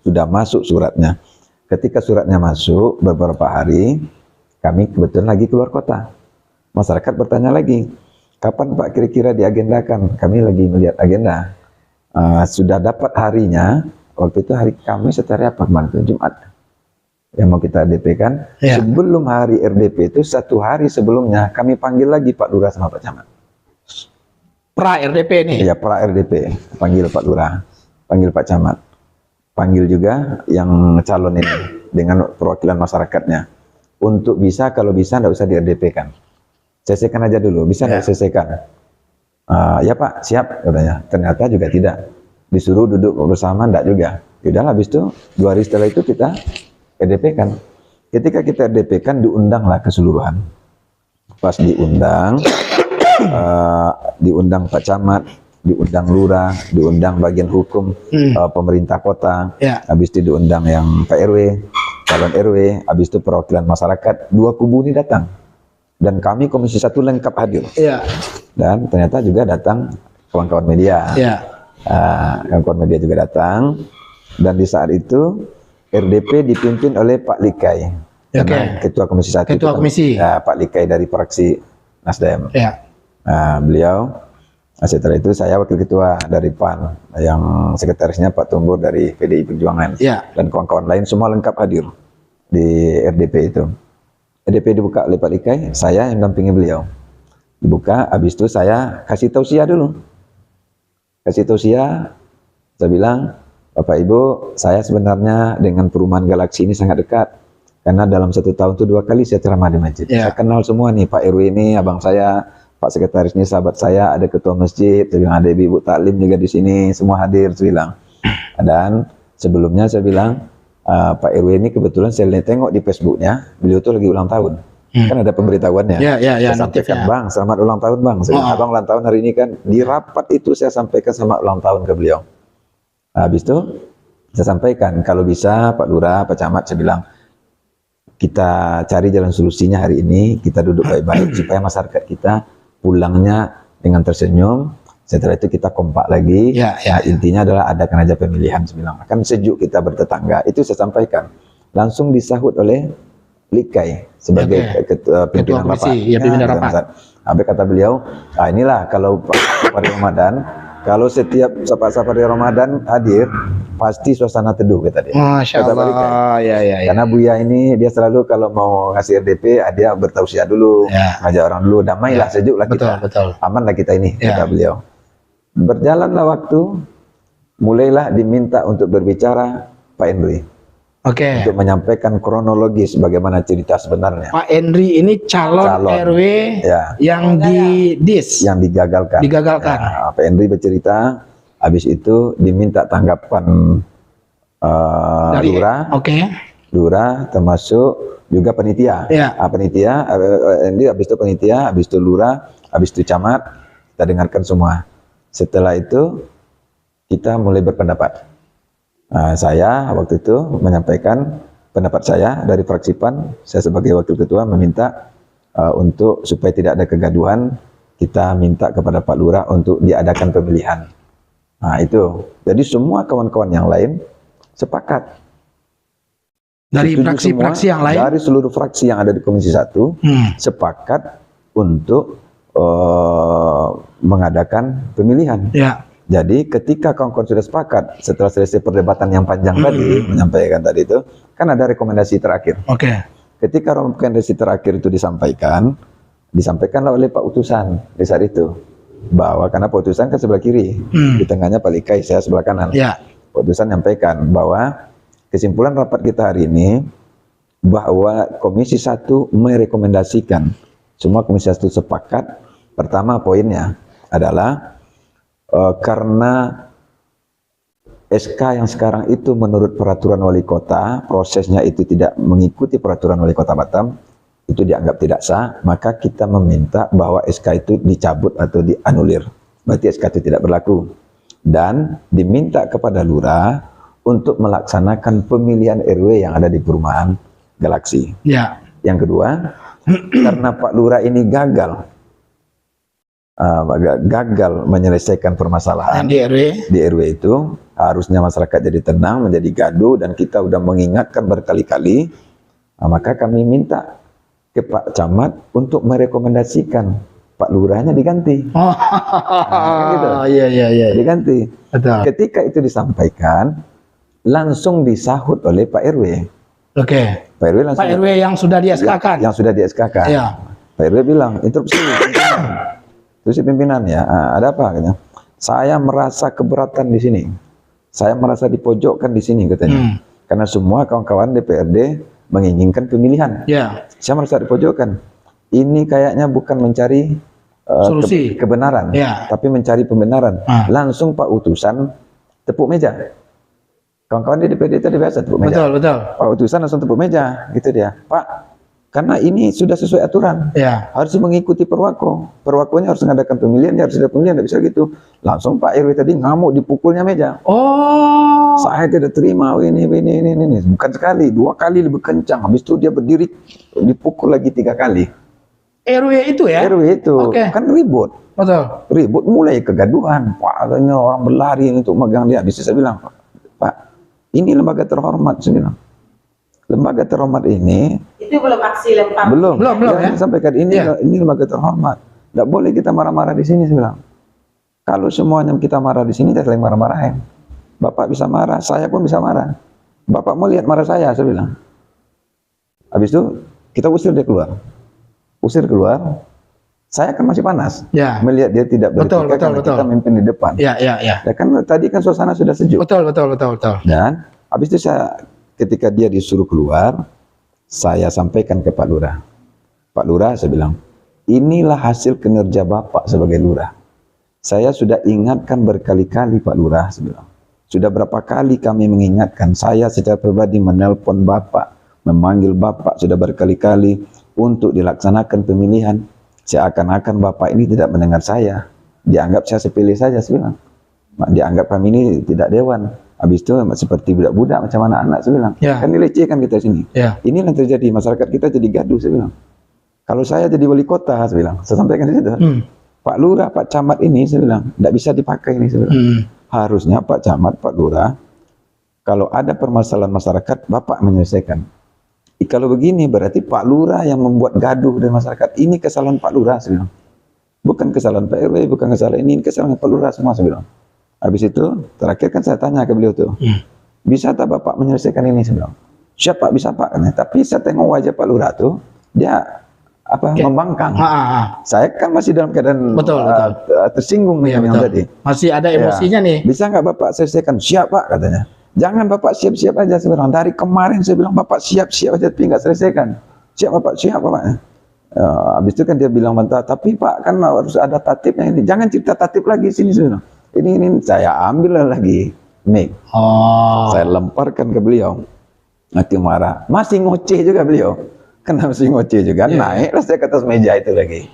Sudah masuk suratnya. Ketika suratnya masuk, beberapa hari, kami kebetulan lagi keluar kota. Masyarakat bertanya lagi, kapan Pak kira-kira diagendakan? Kami lagi melihat agenda. Sudah dapat harinya, waktu itu hari Kamis atau hari apa kemarin itu, Jumat. Yang mau kita RDP kan. Sebelum hari RDP itu, 1 hari sebelumnya, kami panggil lagi Pak Lurah sama Pak Camat. Pra RDP nih? Iya, pra RDP. Panggil Pak Lurah, panggil Pak Camat. Panggil juga yang calon ini, dengan perwakilan masyarakatnya. Untuk bisa, kalau bisa, nggak usah di RDP kan. Selesaikan aja dulu, bisa nggak selesaikan? Ya Pak, siap katanya. Ternyata juga tidak. Disuruh duduk bersama, enggak juga. Yaudah, habis itu 2 hari setelah itu kita RDP kan. Ketika kita RDP kan, diundanglah keseluruhan. Pas diundang, diundang Pak Camat, diundang Lurah, diundang bagian hukum pemerintah kota. Habis itu diundang yang Pak RW, calon RW. Habis itu perwakilan masyarakat. 2 kubu ini datang. Dan kami Komisi 1 lengkap hadir. Dan ternyata juga datang kawan-kawan media. Kawan-kawan media juga datang. Dan di saat itu RDP dipimpin oleh Pak Likai. Ketua Komisi 1. Ketua Komisi. Pak Likai dari fraksi Nasdem. Beliau. Setelah itu saya wakil ketua dari PAN. Yang sekretarisnya Pak Tumbur dari PDI Perjuangan. Dan kawan-kawan lain semua lengkap hadir di RDP itu. RDP dibuka oleh Pak Likai, saya yang dampingi beliau. Dibuka, habis itu saya kasih tausiah dulu. Kasih tausiah, saya bilang, Bapak Ibu, saya sebenarnya dengan perumahan Galaksi ini sangat dekat. Karena dalam 1 tahun itu 2 kali saya ceramah di masjid. Saya kenal semua nih, Pak RW ini, abang saya, Pak Sekretaris ini sahabat saya, ada ketua masjid, saya bilang ada ibu taklim juga di sini, semua hadir, saya bilang. Dan sebelumnya saya bilang, Pak RW ini kebetulan saya tengok di Facebooknya, beliau tuh lagi ulang tahun. Kan ada pemberitahuannya. Saya sampaikan, Bang, selamat ulang tahun Bang. Saya bilang, Abang ulang tahun hari ini kan. Di rapat itu saya sampaikan selamat ulang tahun ke beliau. Habis itu saya sampaikan, kalau bisa Pak Lurah, Pak Camat, saya bilang, kita cari jalan solusinya hari ini, kita duduk baik-baik supaya masyarakat kita pulangnya dengan tersenyum. Setelah itu kita kompak lagi. Intinya adalah adakan aja pemilihan, saya bilang. Akan sejuk kita bertetangga. Itu saya sampaikan. Langsung disahut oleh Likai sebagai pimpinan rapat. Pimpinan rapat. Habis kata beliau, inilah kalau Safari Ramadan, kalau setiap Safari Ramadan hadir, pasti suasana teduh, kata dia. Masya Allah. Karena Buya ini dia selalu kalau mau ngasih RDP, dia bertausiah dulu, ngajak orang dulu, damailah, sejuklah kita, amanlah kita ini, kata beliau. Berjalanlah waktu, mulailah diminta untuk berbicara Pak Henry. Untuk menyampaikan kronologis bagaimana cerita sebenarnya. Pak Henry ini calon RW yang yang digagalkan. Pak Henry bercerita, habis itu diminta tanggapan dari Lurah, Lurah termasuk juga panitia. Panitia, Henry habis itu panitia, habis itu Lurah, habis itu camat, kita dengarkan semua. Setelah itu kita mulai berpendapat. Saya waktu itu menyampaikan pendapat saya dari fraksi PAN, saya sebagai wakil ketua meminta untuk supaya tidak ada kegaduhan, kita minta kepada Pak Lurah untuk diadakan pemilihan. Itu. Jadi semua kawan-kawan yang lain sepakat. Dari fraksi-fraksi yang lain? Dari seluruh fraksi yang ada di Komisi 1, sepakat untuk mengadakan pemilihan. Jadi ketika kawan-kawan sudah sepakat, setelah selesai perdebatan yang panjang tadi, menyampaikan tadi itu, kan ada rekomendasi terakhir. Ketika rekomendasi terakhir itu disampaikanlah oleh Pak Utusan di saat itu, bahwa karena Pak Utusan kan sebelah kiri, di tengahnya Pak Likai, saya sebelah kanan. Pak Utusan menyampaikan bahwa kesimpulan rapat kita hari ini, bahwa Komisi 1 merekomendasikan, semua Komisi 1 sepakat, pertama poinnya adalah, karena SK yang sekarang itu menurut peraturan wali kota, prosesnya itu tidak mengikuti peraturan wali kota Batam, itu dianggap tidak sah, maka kita meminta bahwa SK itu dicabut atau dianulir. Berarti SK itu tidak berlaku. Dan diminta kepada Lurah untuk melaksanakan pemilihan RW yang ada di perumahan Galaksi. Yang kedua, karena Pak Lurah ini gagal menyelesaikan permasalahan di RW itu, harusnya masyarakat jadi tenang, menjadi gaduh, dan kita udah mengingatkan berkali-kali, maka kami minta ke Pak Camat untuk merekomendasikan Pak Lurahnya diganti. Diganti. Ketika itu disampaikan, langsung disahut oleh Pak RW. Pak RW langsung, Pak RW yang sudah di SK-kan. Yang sudah di SK-kan. Pak RW bilang, interupsi pimpinan ya, ada apa? Katanya, saya merasa keberatan di sini, saya merasa dipojokkan di sini, katanya, karena semua kawan-kawan DPRD menginginkan pemilihan. Saya merasa dipojokkan. Ini kayaknya bukan mencari solusi kebenaran, tapi mencari pembenaran. Langsung Pak Utusan tepuk meja. Kawan-kawan di DPRD itu biasa tepuk meja. Pak Utusan langsung tepuk meja, gitu dia. Pak, karena ini sudah sesuai aturan, harus mengikuti perwako. Perwakonya harus mengadakan pemilihan, harus ada pemilihan, tidak bisa gitu. Langsung Pak RW tadi ngamuk, dipukulnya meja. Saya tidak terima, ini. Bukan sekali, 2 kali lebih kencang. Habis itu dia berdiri, dipukul lagi 3 kali. RW itu ya? RW itu, kan ribut. Ribut, mulai kegaduhan. Pak, katanya orang berlari untuk megang dia. Habis itu saya bilang, Pak, ini lembaga terhormat, saya bilang. Lembaga terhormat ini itu belum aksi lempar. Belum ya. Sampaikan ini lembaga terhormat. Tidak boleh kita marah-marah di sini, saya bilang. Kalau semuanya kita marah di sini, kita saling marah-marahin. Bapak bisa marah, saya pun bisa marah. Bapak mau lihat marah saya bilang. Habis itu kita usir dia keluar. Usir keluar. Saya kan masih panas. Melihat dia tidak berpikir karena kita memimpin di depan. Ya kan tadi kan suasana sudah sejuk. Betul. Dan habis itu ketika dia disuruh keluar, saya sampaikan ke Pak Lurah. Pak Lurah, saya bilang, inilah hasil kinerja Bapak sebagai lurah. Saya sudah ingatkan berkali-kali Pak Lurah, saya bilang. Sudah berapa kali kami mengingatkan, saya secara pribadi menelpon Bapak, memanggil Bapak sudah berkali-kali untuk dilaksanakan pemilihan. Seakan-akan Bapak ini tidak mendengar saya, dianggap saya sepilih saja, saya bilang. Dianggap kami ini tidak dewan. Habis itu seperti budak-budak macam anak-anak, saya bilang. Ya. Kan dilecehkan kita sini. Ya. Ini yang terjadi, masyarakat kita jadi gaduh, saya bilang. Kalau saya jadi wali kota, saya bilang, saya sampaikan di situ. Pak Lurah, Pak Camat ini, saya bilang, tidak bisa dipakai ini, saya bilang. Harusnya Pak Camat, Pak Lurah, kalau ada permasalahan masyarakat, Bapak menyelesaikan. Kalau begini, berarti Pak Lurah yang membuat gaduh dengan masyarakat. Ini kesalahan Pak Lurah, saya bilang. Bukan kesalahan Pak RW, bukan kesalahan ini kesalahan Pak Lurah semua, saya bilang. Habis itu, terakhir kan saya tanya ke beliau tuh, bisa tak Bapak menyelesaikan ini, saya bilang. Siap Pak, bisa Pak. Tapi saya tengok wajah Pak Lurah tuh, dia membangkang. Saya kan masih dalam keadaan tersinggung ya, yang tadi. Masih ada emosinya nih. Bisa nggak Bapak selesaikan? Siap Pak, katanya. Jangan Bapak siap-siap aja, saya bilang. Dari kemarin saya bilang Bapak siap-siap aja tapi nggak selesaikan. Siap Bapak, siap Bapak. Habis itu kan dia bilang mentah, tapi Pak kan harus ada tatipnya ini. Jangan cerita tatip lagi sini, saya bilang. Ini saya ambil lagi mic. Saya lemparkan ke beliau. Nanti marah. Masih ngoceh juga beliau. Kenapa masih ngoceh juga? Naiklah saya ke atas meja itu lagi.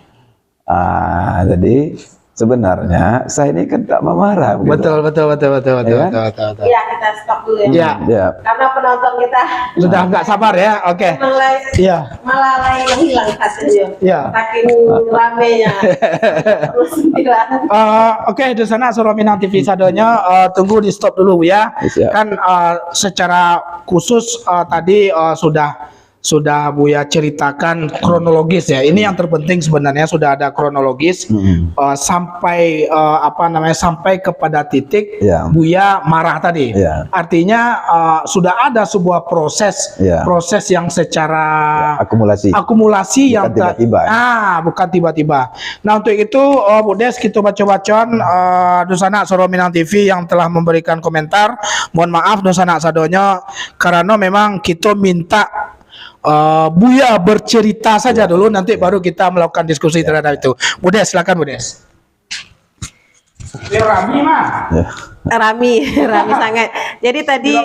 Jadi sebenarnya saya ini kan tak memarah. Betul. Iya, kita stop dulu ya. Iya. Karena penonton kita Sudah nggak sabar ya. Oke. Iya. Malah hilang hasilnya. Iya. Saking ramenya. Oke, di sana Suara Minang TV Sadonya tunggu di stop dulu ya. Siap. Kan secara khusus tadi sudah Buya ceritakan kronologis ya. Ini yang terpenting sebenarnya sudah ada kronologis sampai sampai kepada titik Buya marah tadi. Artinya sudah ada sebuah proses yang secara akumulasi yang tiba-tiba. Bukan tiba-tiba. Nah, untuk itu Bu Des kita baca-bacaan Dusana Suara Minang TV yang telah memberikan komentar. Mohon maaf Dusana Sadonya karena memang kita minta Buya bercerita saja dulu, nanti baru kita melakukan diskusi terhadap itu. Bu Des, silakan Bu Des. Rami mah. Rami sangat. Jadi tadi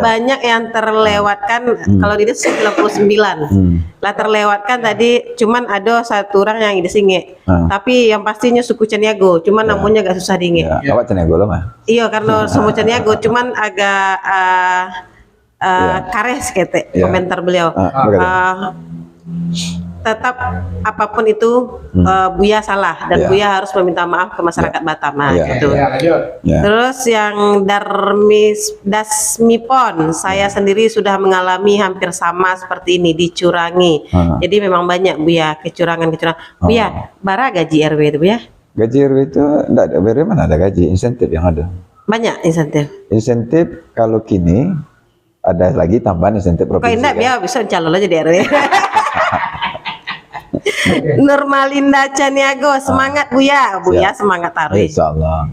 banyak yang terlewatkan. Kalau di 99 lah terlewatkan tadi. Cuman ada satu orang yang disinge. Tapi yang pastinya suku Caniago. Cuman namanya agak susah diinget. Awak Caniago loh mah. Iya, karena semua Caniago. Cuman agak kares kete komentar beliau. Tetap apapun itu Buya salah dan Buya harus meminta maaf ke masyarakat Batam. Gitu. Terus yang Dasmipon, saya sendiri sudah mengalami hampir sama seperti ini, dicurangi. Jadi memang banyak Buya kecurangan. Buya, bara gaji RW itu Buya? Gaji RW itu enggak ada, RW mana ada gaji, insentif yang ada. Banyak insentif. Insentif kalau kini ada lagi tambahan insentif provinsi. Kok enggak Buya bisa calon aja di RW. Nurmalinda Caniago, semangat Buya. Buya semangat taruh. Insyaallah.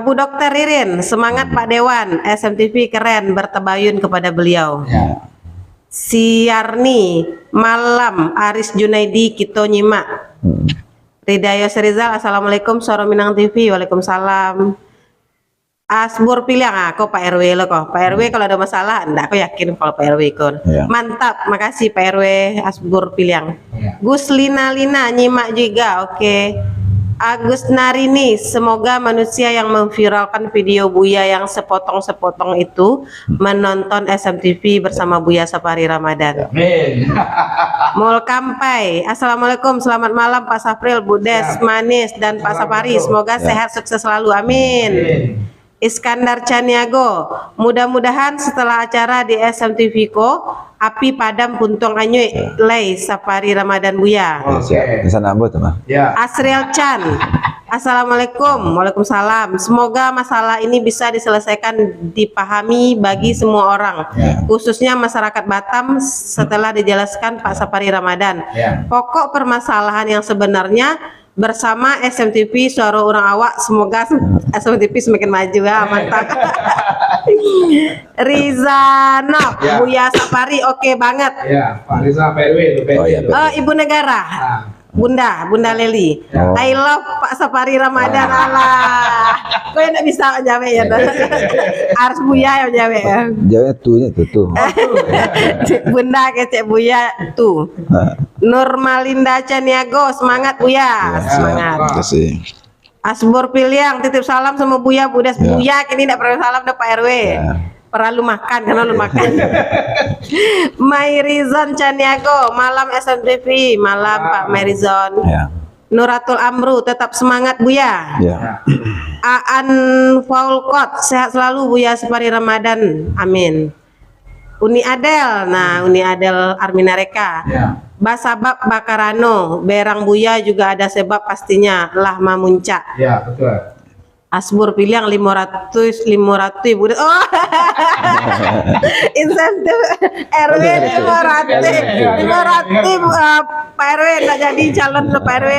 Bu Dokter Ririn, semangat Pak Dewan. SMTV keren, bertabayun kepada beliau. Siarni malam, Aris Junaidi kita nyimak. Ridayo Serizal, assalamualaikum Suara Minang TV. Waalaikumsalam. Asbur Piliang, kok Pak RW lo kok. Pak RW kalau ada masalah, enggak aku yakin kalau Pak RW ikut. Mantap, makasih Pak RW Asbur Piliang. Gus Lina nyimak juga, oke. Agus Narini, semoga manusia yang memviralkan video Buya yang sepotong-sepotong itu menonton SMTV bersama Buya Safari Ramadan. Amin. Mul Kampai, assalamualaikum, selamat malam Pak Safril, Bu Des, Manis dan Pak Safari. Semoga sehat sukses selalu, amin. Iskandar Caniago, mudah-mudahan setelah acara di SMTV Ko, api padam puntung anyui lay Safari Ramadan Buya. Siap. Di sana Ambo tuh mah. Asriel Chan, assalamualaikum. Waalaikumsalam. Semoga masalah ini bisa diselesaikan, dipahami bagi semua orang, khususnya masyarakat Batam setelah dijelaskan Pak Safari Ramadan. Pokok permasalahan yang sebenarnya bersama SMTV Suara Orang Awak, semoga SMTV semakin maju ya, mantap. Rizano, Ya. Buya Safari, oke banget. Ya, Pak Riza PRW itu Oh, iya, Pak. Ibu negara, Bunda Leli. Oh. I love Pak Safari Ramadan Allah. Kau enggak bisa jawab ya? Harus Buya yang jawab ya. Jawabnya tuh. Bunda kecek Buya tuh. Nurmalinda Caniago, semangat Buya, semangat. Terima kasih. Asbor Piliang, titip salam sama Buya, Budes Ya. Buya, kini tidak pernah salam dah Pak RW. Ya. Perlu makan, karena lu makan. Mairizon Caniago, malam SMTV, malam Pak Mairizon. Ya. Nuratul Amru, tetap semangat Buya. Ya. Aan Faulkot, sehat selalu Buya Safari Ramadan, amin. Uni Adel, nah Uni Adel Armina Reka. Ya. Basabab Bakarano, Berang Buya juga ada sebab pastinya, lah mamunca. Ya, betul. Asbur Piliang 500 Ibu. Oh. Insentif RW 500 Pak RW enggak jadi calon Pak RW.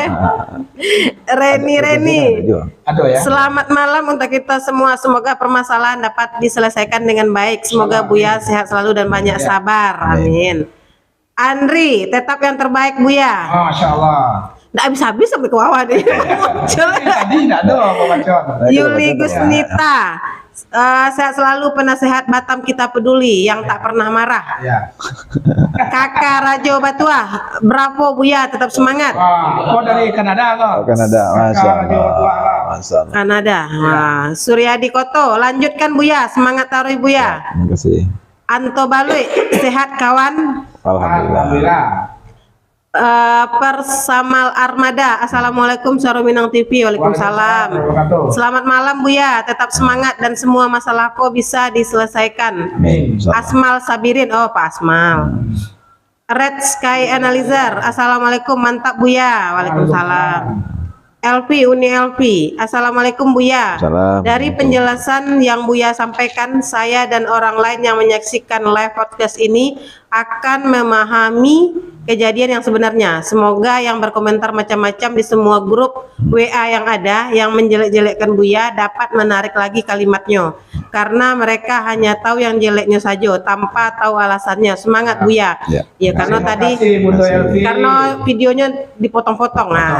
Reni. Aduh ya. Selamat malam untuk kita semua. Semoga permasalahan dapat diselesaikan dengan baik. Semoga Buya sehat selalu dan banyak sabar. Amin. Andri, tetap yang terbaik Buya. Oh, Masya Allah. Nggak habis-habis sampai ke bawah nih. Muncul. Tadi nggak ada Pak Bacot. Yuli Gusnita, sehat selalu penasehat Batam Kita Peduli yang tak pernah marah. Ya. Kakak Rajo Batuah, bravo Buya, tetap semangat. Wah, kok dari Kanada kok? Oh, Kanada, Masya Allah. Masya Allah. Kanada. Wah, Suryadi Koto, lanjutkan Buya, semangat taruh Buya. Terima kasih. Anto Balui, sehat kawan. Alhamdulillah. Persamal Armada, assalamualaikum Sarominang TV. Waalaikumsalam. Selamat malam Buya, tetap semangat dan semua masalah kau bisa diselesaikan. Amin. Asmal Sabirin, oh Pak Asmal. Red Sky Analyzer, assalamualaikum, mantap Buya. Waalaikumsalam. Uni LP, assalamualaikum Buya. Salam. Dari penjelasan yang Buya sampaikan, saya dan orang lain yang menyaksikan live podcast ini akan memahami kejadian yang sebenarnya. Semoga yang berkomentar macam-macam di semua grup WA yang ada yang menjelek-jelekkan Buya dapat menarik lagi kalimatnya, karena mereka hanya tahu yang jeleknya saja tanpa tahu alasannya. Semangat Buya. Ya. Ya, karena tadi karena videonya dipotong-potong. Nah,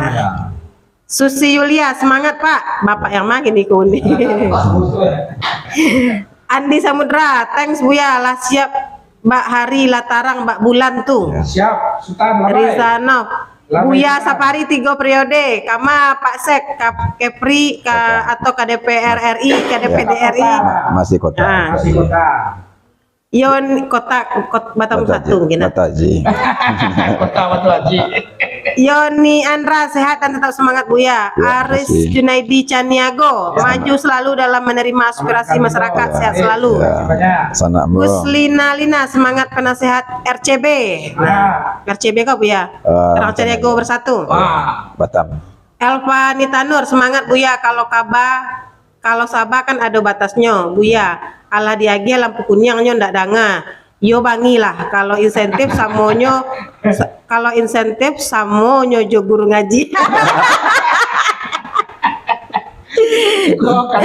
Susi Yulia, semangat Pak. Bapak yang makin ikut nih. Andi Samudra, thanks Buya, lah siap Mbak Hari Latarang, Mbak Bulan tuh. Siap, Sultan. Rizano, Buya Safari 3 periode, Kama Pak Sek, Kepri, atau KDPR RI, KDPD RI. Masih kota. Nah. Masih kota. Yon kota Batam satu mungkin. Kota Haji. Kota Batu Haji. Yoni Andra, sehat dan tetap semangat Buya. Ya, Aris makasih. Junaidi Caniago, maju selalu dalam menerima aspirasi masyarakat, sehat selalu. Ya. Sana bro. Guslina Lina, semangat penasehat RCB. Nah, RCB kau Buya. Terang Caniago bersatu. Wah. Batam. Elva Nitanur, semangat Buya. Kalau Sabah kan ada batasnya Buya. Ala diage lampu kuningnya ndak danga. Yo bangilah kalau insentif samonyo jo guru ngaji. Kok kan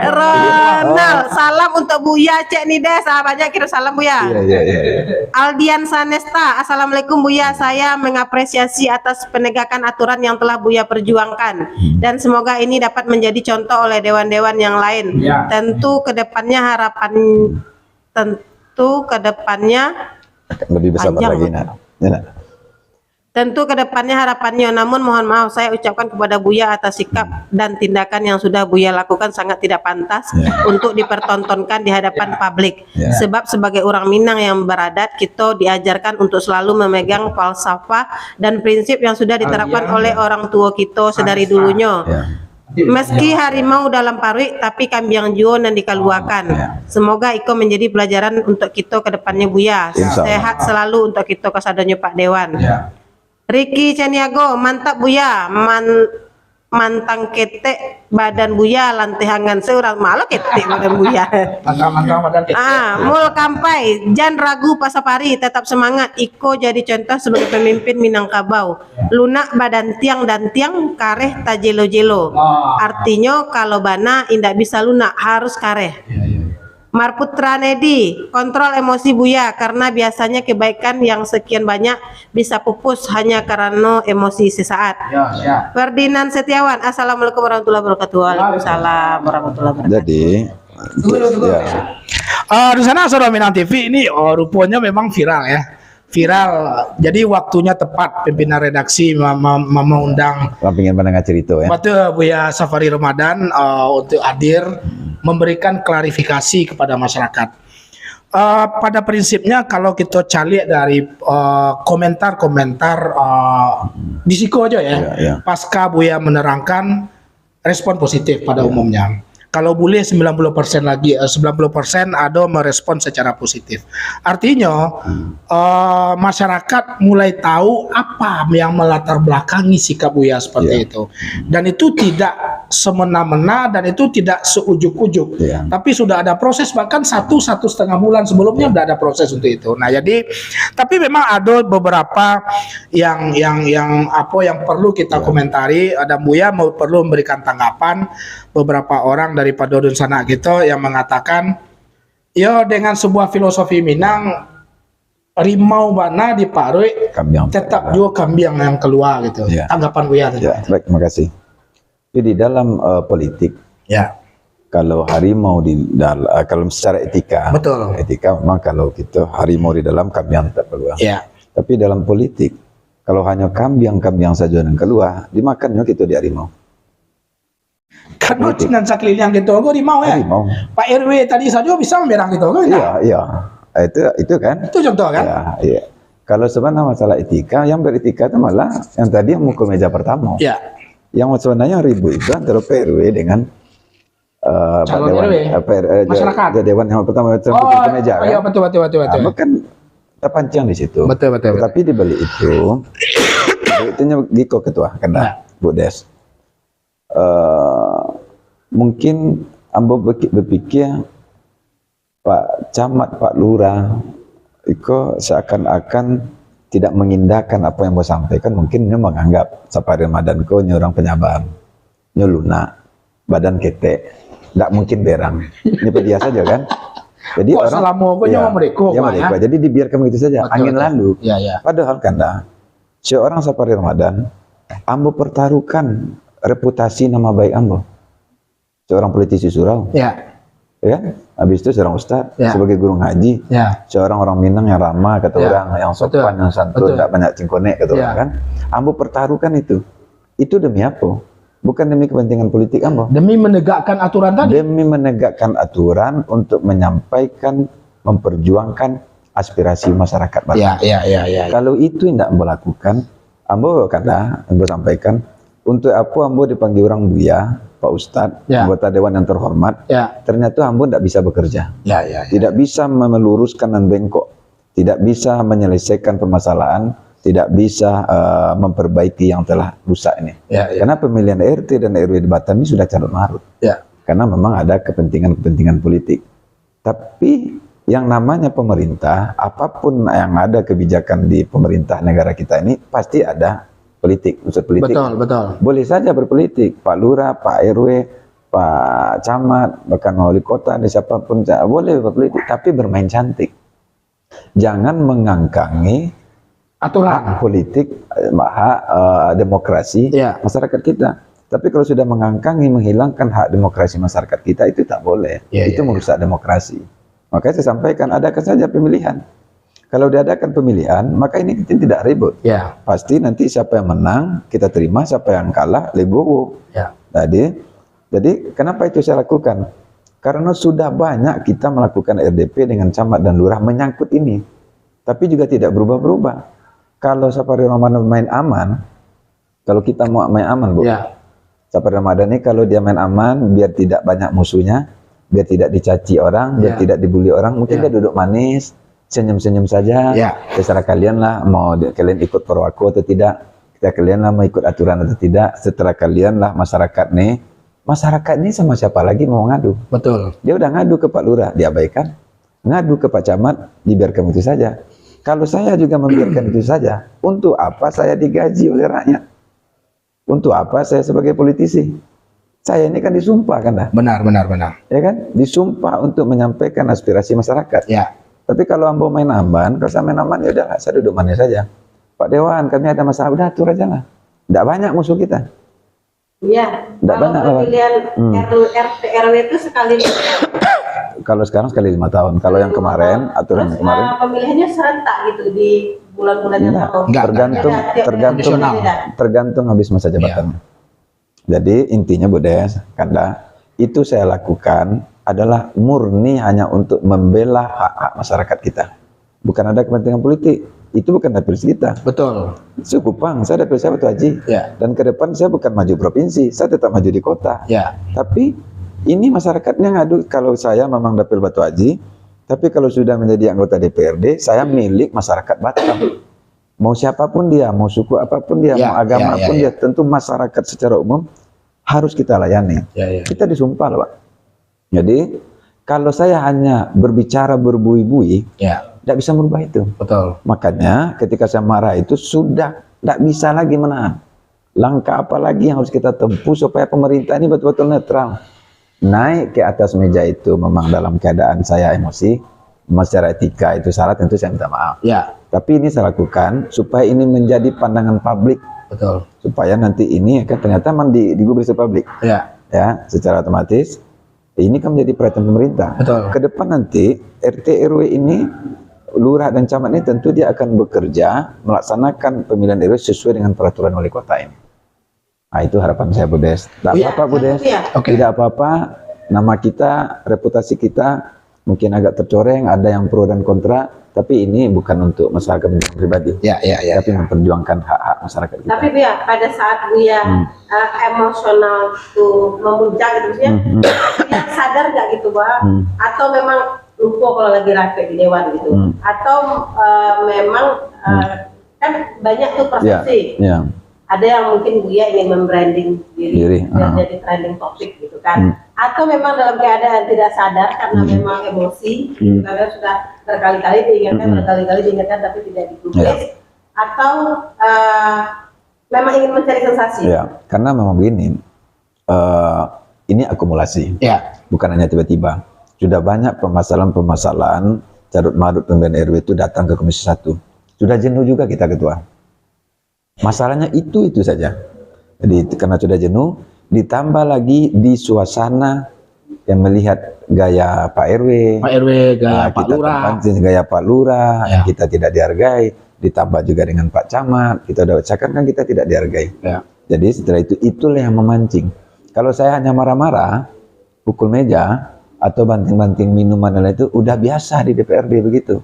Ronald, salam untuk Buya Cek nih deh, sahabatnya kirim salam Buya. Iya. Aldian Sanesta, assalamualaikum Buya, saya mengapresiasi atas penegakan aturan yang telah Buya perjuangkan dan semoga ini dapat menjadi contoh oleh dewan-dewan yang lain. Ya. Tentu kedepannya Lebih besar Panjang. lagi nak. Ya, nak. Tentu kedepannya harapannya, namun mohon maaf saya ucapkan kepada Buya atas sikap dan tindakan yang sudah Buya lakukan sangat tidak pantas untuk dipertontonkan di hadapan publik. Ya. Sebab sebagai orang Minang yang beradat, kita diajarkan untuk selalu memegang falsafah dan prinsip yang sudah diterapkan oleh orang tua kita sedari dulunya. Ya. Meski harimau dalam parik, tapi kambing juon dan dikaluakan. Semoga Iko menjadi pelajaran untuk kita kedepannya Buya. Insya Allah. Sehat selalu untuk kita kasadanya Pak Dewan. Ya. Ricky Caniago, mantap Buya, mantang ketek badan buya lantehangan seorang malah ketek badan buya. Mantang-mantang badan kita. Mul kampai, jangan ragu Pak Sapari, tetap semangat. Iko jadi contoh sebagai pemimpin Minangkabau. Lunak badan tiang dan tiang, kareh tak jelo-jelo. Artinya kalau bana indak bisa lunak, harus kareh. Marputra Nedi, kontrol emosi buya karena biasanya kebaikan yang sekian banyak bisa pupus hanya karena emosi sesaat. Ya, siap. Ferdinand Setiawan, Assalamualaikum warahmatullahi wabarakatuh. Waalaikumsalam warahmatullahi wabarakatuh. Jadi ya, Di sana Saudara Minang TV ini rupanya memang viral ya. Viral. Jadi waktunya tepat pimpinan redaksi mengundang Lampingan Pandangan Cerita ya. Betul Buya Safari Ramadan untuk hadir memberikan klarifikasi kepada masyarakat. Pada prinsipnya kalau kita cari dari komentar-komentar di Siko aja ya, Ya. pasca Buya menerangkan respon positif pada umumnya. Kalau boleh 90% lagi 90% ada merespon secara positif. Artinya masyarakat mulai tahu apa yang melatar belakangi sikap Buya seperti itu. Dan itu tidak semena-mena dan itu tidak seujuk-ujuk. Tapi sudah ada proses, bahkan 1,5 bulan sebelumnya sudah ada proses untuk itu. Nah, jadi tapi memang ada beberapa yang perlu kita komentari. Ada Buya perlu memberikan tanggapan. Beberapa orang daripada Dun Sanak kita yang mengatakan ya dengan sebuah filosofi Minang rimau bana di Paroi tetap juga kambing yang keluar gitu. Tanggapan Buya Ya, baik, terima kasih. Jadi dalam politik ya, kalau harimau kalau secara etika, betul. Etika memang kalau kita harimau di dalam kambing tetap keluar. Ya. Tapi dalam politik kalau hanya kambing saja yang keluar, dimakannya kita di harimau. Kan dengan sekeliling gitu, gue rimau ya. Harimau. Pak RW tadi saja bisa memberang gitu, kan? Iya. Itu kan. Itu contoh kan? Iya. Kalau sebenarnya masalah etika, yang beretika itu malah yang tadi yang mukul meja pertama. Iya. Yang sebenarnya ribut itu antara PRW dengan calon Dewan, RW, masyarakat. Dewan yang pertama itu mukul meja kan. Iya, betul. Nah, kan terpancing di situ. Betul. Tapi di balik itu Giko ketua kena Bu Des. Mungkin ambo berpikir Pak Camat, Pak Lurah Iko seakan-akan tidak mengindahkan apa yang mau sampaikan. Mungkin dia menganggap Safari Ramadan ko orang penyabar, lunak, badan ketek, tidak mungkin berang. Ini dia saja kan. Jadi orang mereka. Jadi dibiarkan begitu saja. Angin lalu. Padahal kan seorang Safari Ramadan, ambo pertaruhkan reputasi nama baik ambo. Seorang politisi surau. Habis itu seorang ustaz sebagai guru ngaji. Seorang orang Minang yang ramah kata orang, yang sopan, yang santun, tidak banyak cingkonek kata orang kan. Ambo pertaruhkan itu. Itu demi apa? Bukan demi kepentingan politik ambo. Demi menegakkan aturan tadi. Demi menegakkan aturan untuk menyampaikan, memperjuangkan aspirasi masyarakat Batak. Kalau itu tidak ambo lakukan, ambo sampaikan untuk apa ambo dipanggil orang Buya, Pak Ustadz, anggota Dewan yang terhormat, ternyata ambo tidak bisa bekerja, tidak bisa meluruskan dan bengkok, tidak bisa menyelesaikan permasalahan, tidak bisa memperbaiki yang telah rusak ini. Karena pemilihan RT dan RW di Batam ini sudah carut marut, karena memang ada kepentingan-kepentingan politik. Tapi yang namanya pemerintah, apapun yang ada kebijakan di pemerintah negara kita ini pasti ada politik, unsur politik. Betul. Boleh saja berpolitik, Pak Lurah, Pak RW, Pak Camat, bahkan wali kota, siapapun boleh berpolitik, tapi bermain cantik. Jangan mengangkangi aturan politik, hak demokrasi masyarakat kita. Tapi kalau sudah mengangkangi, menghilangkan hak demokrasi masyarakat kita, itu tak boleh. Itu merusak demokrasi. Makanya saya sampaikan, adakan saja pemilihan. Kalau diadakan pemilihan, maka ini kita tidak ribut. Pasti nanti siapa yang menang, kita terima, siapa yang kalah, legowo. Jadi kenapa itu saya lakukan? Karena sudah banyak kita melakukan RDP dengan camat dan lurah menyangkut ini. Tapi juga tidak berubah-berubah. Kalau Safari Ramadan main aman, kalau kita mau main aman, Bu. Safari Ramadan ini kalau dia main aman, biar tidak banyak musuhnya, biar tidak dicaci orang, biar tidak dibully orang, mungkin dia duduk manis, senyum-senyum saja, terserah kalian lah mau kalian ikut perwaku atau tidak. Ya kalian lah mau ikut aturan atau tidak, setelah kalian lah masyarakat nih sama siapa lagi mau ngadu? Betul. Dia udah ngadu ke Pak Lurah, diabaikan. Ngadu ke Pak Camat, dibiarkan itu saja. Kalau saya juga membiarkan itu saja, untuk apa saya digaji oleh rakyat? Untuk apa saya sebagai politisi? Saya ini kan disumpah kan dah. Benar. Ya kan? Disumpah untuk menyampaikan aspirasi masyarakat. Ya. Tapi kalau ambo main aman, kalau saya main aman ya udahlah, saya duduk manis saja. Pak Dewan, kami ada masalah, udah atur aja lah. Tidak banyak musuh kita. Iya. Nggak Kalau banyak, pemilihan RT RW itu sekali. Kalau sekarang sekali 5 tahun. Kalau yang kemarin, aturan yang kemarin, Pemilihannya serentak gitu di bulan-bulan yang lalu. Enggak. tergantung habis masa jabatannya. Jadi intinya Bu Des, Kanda, itu saya lakukan adalah murni hanya untuk membela hak-hak masyarakat kita. Bukan ada kepentingan politik. Itu bukan dapil kita. Betul. Sekupang, saya dapil saya Batu Haji. Ya. Dan ke depan saya bukan maju provinsi, saya tetap maju di kota. Ya. Tapi ini masyarakatnya ngadu, kalau saya memang dapil Batu Haji, tapi kalau sudah menjadi anggota DPRD, saya milik masyarakat Batam. Mau siapapun dia, mau suku apapun dia, Ya, mau agama ya, apun ya. dia, tentu masyarakat secara umum harus kita layani. Ya. Kita disumpah loh Pak. Jadi kalau saya hanya berbicara berbui-bui, Ya. tidak bisa merubah itu. Betul. Makanya ketika saya marah itu sudah tidak bisa lagi menahan. Langkah apa lagi yang harus kita tempuh supaya pemerintah ini betul-betul netral. Naik ke atas meja itu memang dalam keadaan saya emosi, secara etika itu salah, tentu saya minta maaf. Ya. Tapi ini saya lakukan supaya ini menjadi pandangan publik, Betul. supaya nanti ini kan ternyata memang digubris publik, Ya. ya secara otomatis ini kan menjadi perhatian pemerintah. Betul. Ke depan nanti RT RW ini, lurah dan camat ini tentu dia akan bekerja melaksanakan pemilihan RW sesuai dengan peraturan wali kota ini. Nah, itu harapan saya Bu Des. Tidak Iya. apa-apa Bu Des. Oke. Tidak apa-apa. Nama kita, reputasi kita mungkin agak tercoreng, ada yang pro dan kontra, tapi ini bukan untuk masalah kepentingan pribadi. Ya. Tapi memperjuangkan hak-hak masyarakat kita. Tapi Buya, pada saat Buya emosional tuh memuncak gitu, maksudnya Buya sadar nggak gitu Bang? Atau memang lupa kalau lagi rapat di dewan gitu? Atau memang kan banyak tuh persepsi. Ya. Ada yang mungkin Buya ingin membranding diri dan jadi trending topik gitu kan? Atau memang dalam keadaan tidak sadar karena memang emosi, karena sudah berkali-kali diingatkan, tapi tidak ditulis, atau memang ingin mencari sensasi? Ya, karena memang begini, ini akumulasi, Ya. bukan hanya tiba-tiba. Sudah banyak permasalahan-permasalahan carut marut pemilihan RW itu datang ke Komisi 1. Sudah jenuh juga kita ketua. Masalahnya itu saja. Jadi karena sudah jenuh, ditambah lagi di suasana yang melihat gaya Pak RW, Pak RW, gaya Pak kita Lurah. tempatkan gaya Pak Lurah, Ya. yang kita tidak dihargai, ditambah juga dengan Pak Camat, kita udah bacakan kan kita tidak dihargai. Ya. Jadi setelah itu, itulah yang memancing. Kalau saya hanya marah-marah, pukul meja, atau banting-banting minuman dan itu udah biasa di DPRD begitu.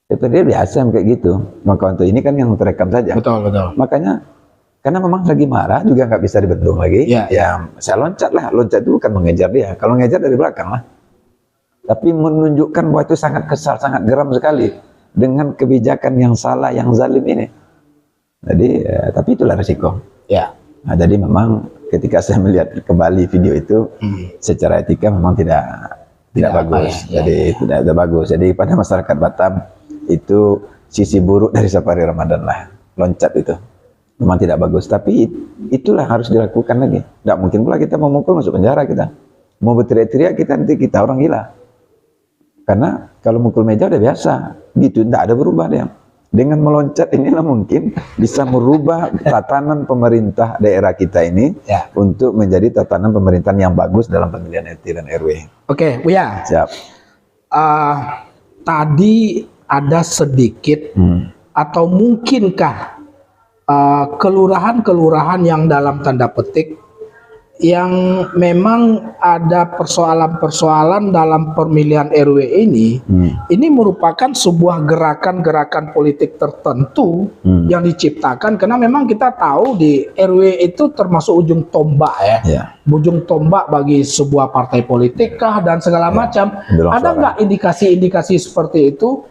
DPRD biasa kayak gitu. Maka untuk ini kan yang terekam saja. Betul. Makanya karena memang lagi marah juga nggak bisa dibendung lagi. Ya. Ya saya loncat lah. Loncat itu bukan mengejar dia. Kalau mengejar dari belakang lah. Tapi menunjukkan bahwa itu sangat kesal, sangat geram sekali dengan kebijakan yang salah, yang zalim ini. Jadi, tapi itulah resiko. Ya. Nah, jadi memang ketika saya melihat kembali video itu, secara etika memang tidak bagus. Jadi tidak bagus. Jadi pada masyarakat Batam itu sisi buruk dari Safari Ramadan lah, loncat itu memang tidak bagus. Tapi itulah harus dilakukan lagi. Tidak mungkin pula kita memukul masuk penjara kita. Mau berteriak-teriak kita nanti kita orang gila. Karena kalau mukul meja udah biasa, gitu, tidak ada berubah dia. Dengan meloncat inilah mungkin bisa merubah tatanan pemerintah daerah kita ini untuk menjadi tatanan pemerintahan yang bagus dalam pemilihan RT dan RW. Oke, Buya. Siap. Tadi ada sedikit atau mungkinkah kelurahan-kelurahan yang dalam tanda petik yang memang ada persoalan-persoalan dalam pemilihan RW ini merupakan sebuah gerakan-gerakan politik tertentu yang diciptakan karena memang kita tahu di RW itu termasuk ujung tombak ujung tombak bagi sebuah partai politik kah dan segala macam. Ada nggak indikasi-indikasi seperti itu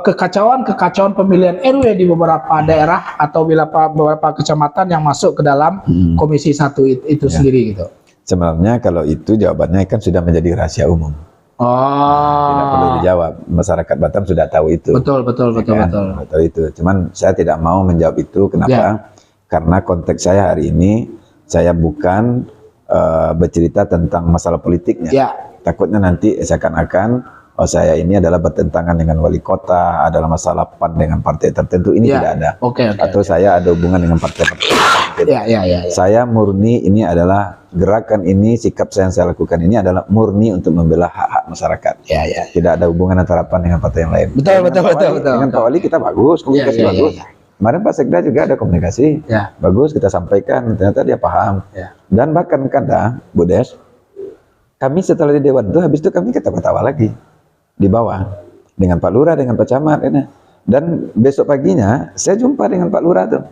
kekacauan pemilihan RW di beberapa daerah atau beberapa kecamatan yang masuk ke dalam Komisi 1 itu sendiri gitu. Sebenarnya kalau itu jawabannya kan sudah menjadi rahasia umum. Tidak perlu dijawab. Masyarakat Batam sudah tahu itu. Betul. Betul itu. Cuman saya tidak mau menjawab itu. Kenapa? Karena konteks saya hari ini saya bukan bercerita tentang masalah politiknya. Takutnya nanti seakan-akan saya ini adalah bertentangan dengan wali kota, adalah masalah PAN dengan partai tertentu, ini tidak ada. Atau saya ada hubungan dengan partai-partai. Saya murni ini adalah gerakan ini, sikap saya yang saya lakukan ini adalah murni untuk membela hak-hak masyarakat. Tidak ada hubungan antara PAN dengan partai yang lain. Betul. Dengan Pak Wali kita bagus, komunikasi bagus. Kemarin Pak Sekda juga ada komunikasi, bagus kita sampaikan, ternyata dia paham. Dan bahkan kadang, Bu Des, kami setelah di Dewan itu, habis itu kami ketawa-tawa lagi di bawah dengan Pak Lurah, dengan Pak Camat, dan besok paginya saya jumpa dengan Pak Lurah tuh.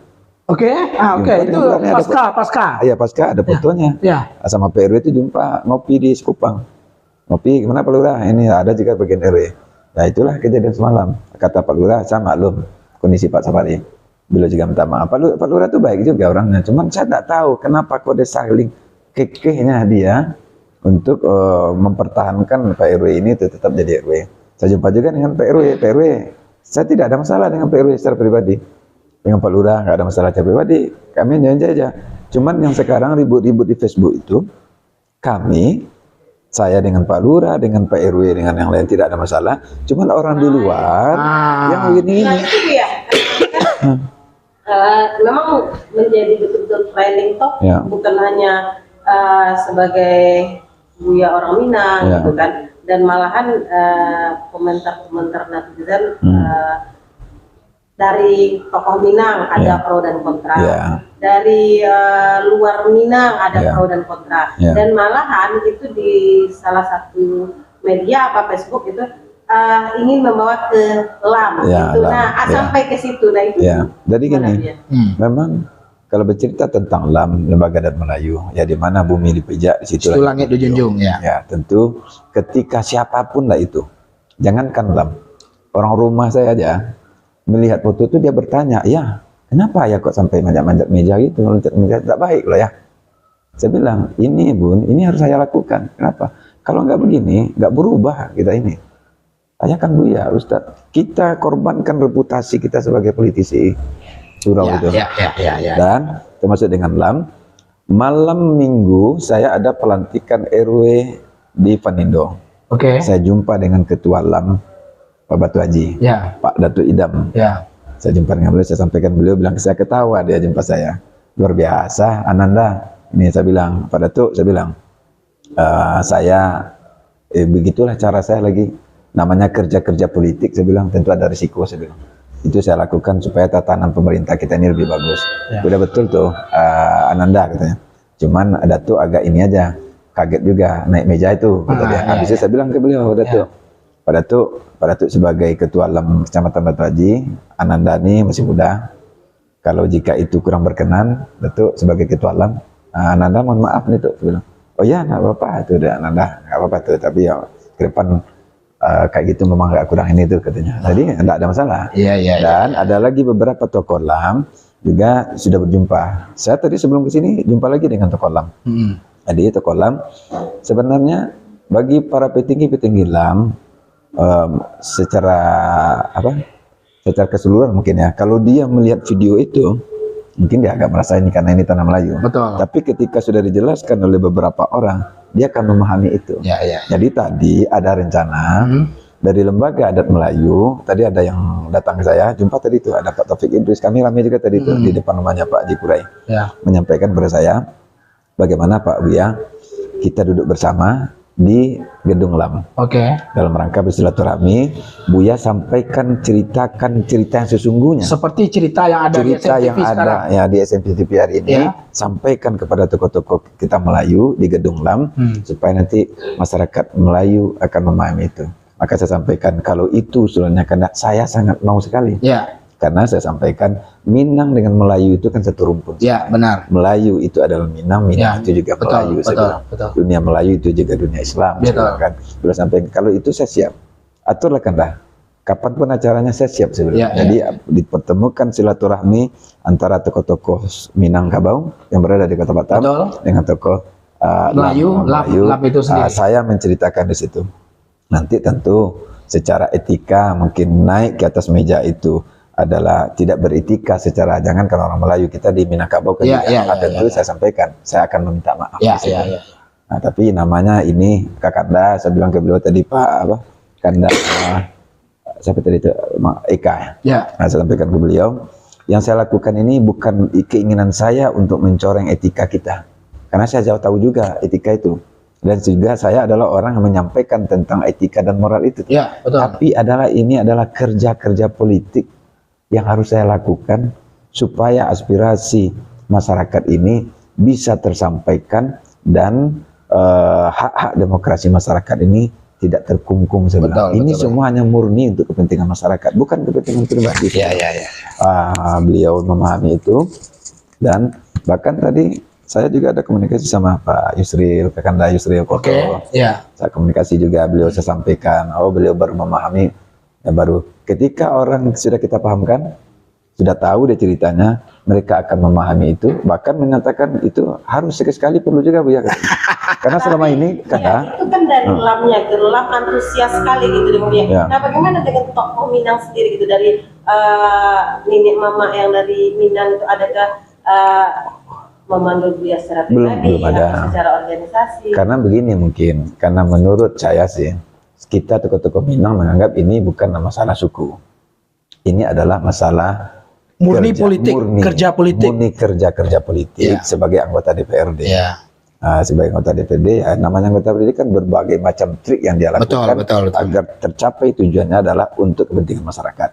Oke, itu pasca. Iya pasca ada fotonya. Sama Pak RW itu jumpa ngopi di Sekupang. Ngopi gimana Pak Lurah? Ini ada juga bagian RW. Nah itulah kejadian semalam. Kata Pak Lurah, saya maklum kondisi Pak Safari. Beliau juga minta maaf. Pak Lurah itu baik juga orangnya. Cuman saya tidak tahu kenapa kok dia saling kekehnya dia untuk mempertahankan Pak RW ini tetap jadi RW. Saya jumpa juga dengan Pak RW. Saya tidak ada masalah dengan Pak RW secara pribadi. Dengan Pak Lurah nggak ada masalah secara pribadi. Kami nyanyi aja. Cuman yang sekarang ribut-ribut di Facebook itu, saya dengan Pak Lurah, dengan Pak RW, dengan yang lain tidak ada masalah. Cuman orang di luar yang begini. Nah itu ya. Memang menjadi betul-betul trending top, bukan hanya sebagai Buya orang Minang gitu kan, dan malahan komentar-komentar netizen dari tokoh Minang ada pro dan kontra, dari luar Minang ada pro dan kontra, dan malahan itu di salah satu media Facebook itu ingin membawa ke LAM gitu. Sampai ke situ. Nah itu jadi gini, memang kalau bercerita tentang LAM, Lembaga Adat Melayu, di mana bumi dipijak, di situ langit dijunjung. Tentu ketika siapapun lah itu, jangankan LAM, orang rumah saya aja melihat foto itu dia bertanya, kenapa ya kok sampai manjat-manjat meja gitu, loncat meja, tak baik loh ya. Saya bilang, ini Bun, ini harus saya lakukan. Kenapa? Kalau nggak begini, nggak berubah kita ini. Saya kan Buya, Ustadz, kita korbankan reputasi kita sebagai politisi. Surau itu. Dan termasuk dengan LAM, malam minggu saya ada pelantikan RW di Vanindo. Saya jumpa dengan ketua LAM Pak Batu Haji, Pak Datuk Idam. Saya jumpa dengan beliau, saya sampaikan, beliau bilang saya ketawa dia jumpa saya. Luar biasa, Ananda. Ini saya bilang, Pak Datuk, saya bilang, begitulah cara saya lagi, namanya kerja-kerja politik, saya bilang, tentu ada risiko, saya bilang. Itu saya lakukan supaya tatanan pemerintah kita ini lebih bagus. Udah betul tuh, Ananda katanya. Cuman Datuk agak ini aja, kaget juga naik meja itu. Habis itu saya bilang ke beliau, Datuk, Pak Datuk sebagai ketua LAM Kecamatan Batu Haji, Ananda ini masih muda. Kalau jika itu kurang berkenan, Datuk sebagai ketua LAM, Ananda mohon maaf nih tuh. Saya bilang, oh ya nggak apa-apa itu udah Ananda, nggak apa-apa tuh. Tapi ya ke depan kayak gitu memang nggak kurang ini tuh katanya. Jadi nggak ada masalah. Dan ada lagi beberapa tokoh LAM juga sudah berjumpa. Saya tadi sebelum ke sini jumpa lagi dengan tokoh LAM. Jadi tokoh LAM sebenarnya bagi para petinggi-petinggi LAM secara keseluruhan mungkin ya. Kalau dia melihat video itu, mungkin dia agak merasa ini karena ini tanah Melayu. Tapi ketika sudah dijelaskan oleh beberapa orang, dia akan memahami itu. Jadi tadi ada rencana dari Lembaga Adat Melayu. Tadi ada yang datang ke saya, jumpa tadi itu ada Pak Taufik Idris. Kami ramai juga tadi itu di depan rumahnya Pak Haji Kurai, menyampaikan kepada saya bagaimana Pak Buya kita duduk bersama di gedung LAM. Dalam rangka bersilaturahmi, Buya sampaikan ceritakan cerita yang sesungguhnya. Seperti cerita yang ada di SMTV sekarang. Di SMTV hari ini, sampaikan kepada tokoh-tokoh kita Melayu di gedung LAM supaya nanti masyarakat Melayu akan memahami itu. Maka saya sampaikan kalau itu usulannya, karena saya sangat mau sekali. Karena saya sampaikan Minang dengan Melayu itu kan satu rumpun. Benar. Melayu itu adalah Minang, Minang itu juga Melayu. Dunia Melayu itu juga dunia Islam. Kan. Bila sampai kalau itu saya siap. Aturlah kapanpun acaranya saya siap sebenarnya. Ya, Jadi dipertemukan silaturahmi antara tokoh-tokoh Minangkabau yang berada di Kota Batam Betul. dengan tokoh Melayu, Lam itu sendiri. saya menceritakan di situ. Nanti tentu secara etika mungkin naik ke atas meja itu adalah tidak beretika secara, jangan kalau orang Melayu kita di Minangkabau kan tentu saya sampaikan, saya akan meminta maaf. di situ. Nah, tapi namanya ini Kakanda, saya bilang ke beliau tadi Pak Kanda siapa tadi itu Eka. Nah, saya sampaikan ke beliau, yang saya lakukan ini bukan keinginan saya untuk mencoreng etika kita, karena saya jauh tahu juga etika itu, dan juga saya adalah orang yang menyampaikan tentang etika dan moral itu. Betul. Tapi ini adalah kerja-kerja politik yang harus saya lakukan supaya aspirasi masyarakat ini bisa tersampaikan dan hak-hak demokrasi masyarakat ini tidak terkungkung sebenarnya. Ini semua hanya murni untuk kepentingan masyarakat, bukan kepentingan pribadi. Beliau memahami itu, dan bahkan tadi saya juga ada komunikasi sama Pak Yusril, Kakanda Yusril Koto. Saya komunikasi juga, beliau saya sampaikan, beliau baru memahami, baru ketika orang sudah kita pahamkan, sudah tahu dia ceritanya, mereka akan memahami itu, bahkan menyatakan itu harus sekali perlu juga Bu ya. Karena selama ini itu kan dari Lamnya, Lam antusias sekali gitu Bu ya. Nah, bagaimana dengan tokoh Minang sendiri gitu, dari nenek mama yang dari Minang itu, adakah memanggil Buya secara pribadi, belum ada secara organisasi? Karena begini mungkin, karena menurut saya sih, kita tokoh-tokoh Minang menganggap ini bukan masalah suku, ini adalah masalah murni kerja politik sebagai anggota DPRD. Sebagai anggota DPRD, namanya anggota DPRD kan berbagai macam trik yang dia lakukan betul. Agar tercapai tujuannya adalah untuk kepentingan masyarakat.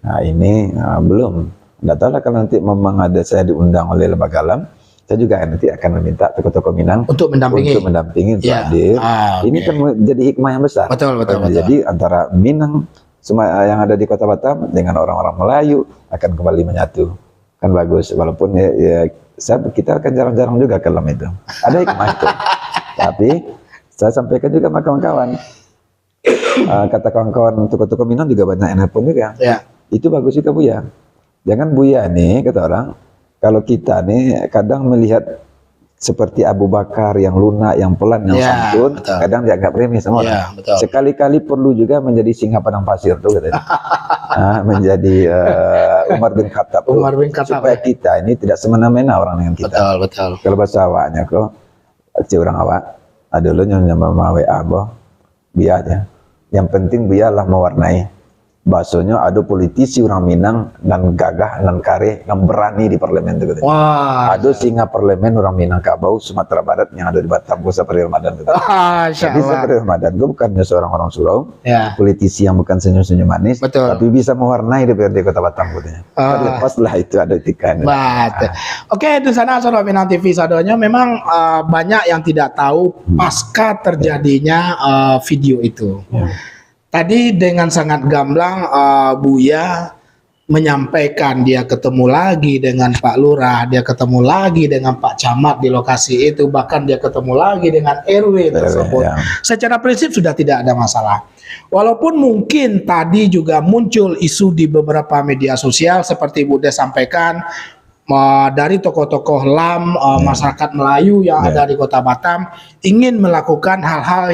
Nah ini belum, nggak tahu lah kalau nanti memang ada saya diundang oleh lembaga Lam, saya juga nanti akan meminta tokoh-tokoh Minang untuk mendampingi untuk hadir. Ini kan jadi hikmah yang besar. Betul. Jadi antara Minang semua yang ada di Kota Batam dengan orang-orang Melayu akan kembali menyatu, kan bagus. Walaupun kita akan jarang-jarang juga ke Lam itu, ada hikmah itu. Tapi saya sampaikan juga sama kawan-kawan, kata kawan-kawan tokoh-tokoh Minang juga banyak yang nelpon juga. Itu bagus juga Buya. Jangan Buya nih, kata orang, kalau kita nih kadang melihat seperti Abu Bakar yang lunak, yang pelan, yang santun, kadang dianggap remeh sama orang. Sekali-kali perlu juga menjadi singa padang pasir tuh katanya. Menjadi Umar bin Khattab, supaya kita ini tidak semena-mena orang dengan kita. Kalau bahasa awaknya kok, orang awak, ada lo nyonya mama WA boh, biar aja. Yang penting biarlah mewarnai. Bahasanya ada politisi orang Minang dan gagah dan kare dan berani di parlemen itu. Ada singa parlemen orang Minangkabau Sumatera Barat yang ada di Batam, gue Safari Ramadan itu. Jadi Safari Ramadan gue bukannya seorang orang surau, politisi yang bukan senyum-senyum manis, tapi bisa mewarnai DPRD Kota Batam katanya. Lepaslah itu ada etikanya. Oke, di sana Saudara Minang TV saudanya memang banyak yang tidak tahu pasca terjadinya video itu. Tadi dengan sangat gamblang Buya menyampaikan dia ketemu lagi dengan Pak Lurah, dia ketemu lagi dengan Pak Camat di lokasi itu, bahkan dia ketemu lagi dengan RW tersebut. Secara prinsip sudah tidak ada masalah. Walaupun mungkin tadi juga muncul isu di beberapa media sosial seperti Bude sampaikan, dari tokoh-tokoh Lam, masyarakat Melayu yang ada di Kota Batam ingin melakukan hal-hal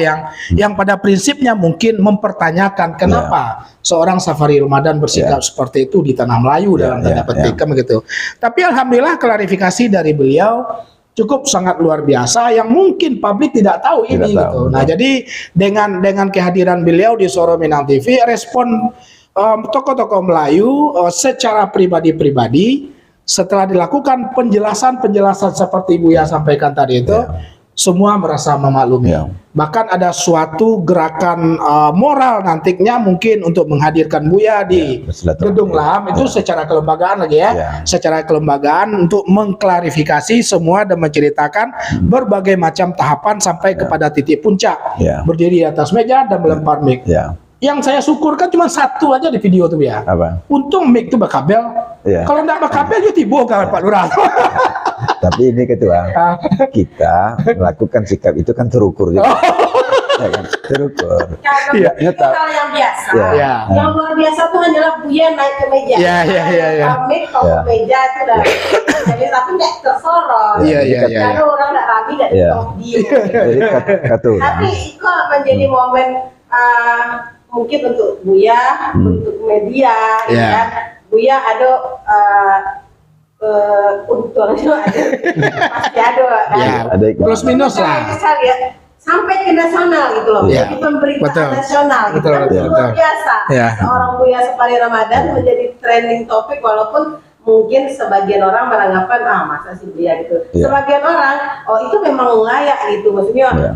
yang pada prinsipnya mungkin mempertanyakan kenapa seorang Safari Ramadan bersikap seperti itu di tanah Melayu dalam tanda petik begitu. Tapi alhamdulillah klarifikasi dari beliau cukup sangat luar biasa yang mungkin publik tidak tahu ini gitu. Nah, jadi dengan kehadiran beliau di Suara Minang TV, respon tokoh-tokoh Melayu secara pribadi-pribadi setelah dilakukan penjelasan seperti Buya sampaikan tadi itu, semua merasa memaklumi. Bahkan ada suatu gerakan moral nantinya mungkin untuk menghadirkan Buya di Gedung Lam itu secara kelembagaan lagi secara kelembagaan untuk mengklarifikasi semua dan menceritakan berbagai macam tahapan sampai kepada titik puncak. Berdiri di atas meja dan melempar mic. Yang saya syukurkan cuma satu aja di video tuh ya. Untung mic itu berkabel. Kalau enggak berkabel dia tiba kan Pak Lurah. Tapi ini Ketua, kita melakukan sikap itu kan terukur juga. Ya kan? Terukur. Kalau Iya. itu hal yang biasa. Iya. Yang luar biasa tuh hanyalah Buya naik ke meja. Iya, iya, iya, iya. Pamit kalau Iya. ke meja itu udah. Jadi tapi nggak tersorot. Iya, iya, iya. Karena orang nggak rapi nggak Iya. di video. Jadi kata orang. Tapi itu menjadi momen mungkin untuk Buya, untuk media, Iya. ya kan? Buya ada untungnya ada, pasti ada kan. Iya. Ada Plus minus lah. Misal ya, sampai ke nasional gitu loh, Iya. jadi pemberitaan Betul. nasional gitu Betul, kan, betul, luar betul. biasa. Iya. Seorang Buya Safari Ramadan menjadi trending topik walaupun mungkin sebagian orang beranggapan masa sih Buya gitu. Iya. Sebagian orang itu memang layak gitu, maksudnya Iya.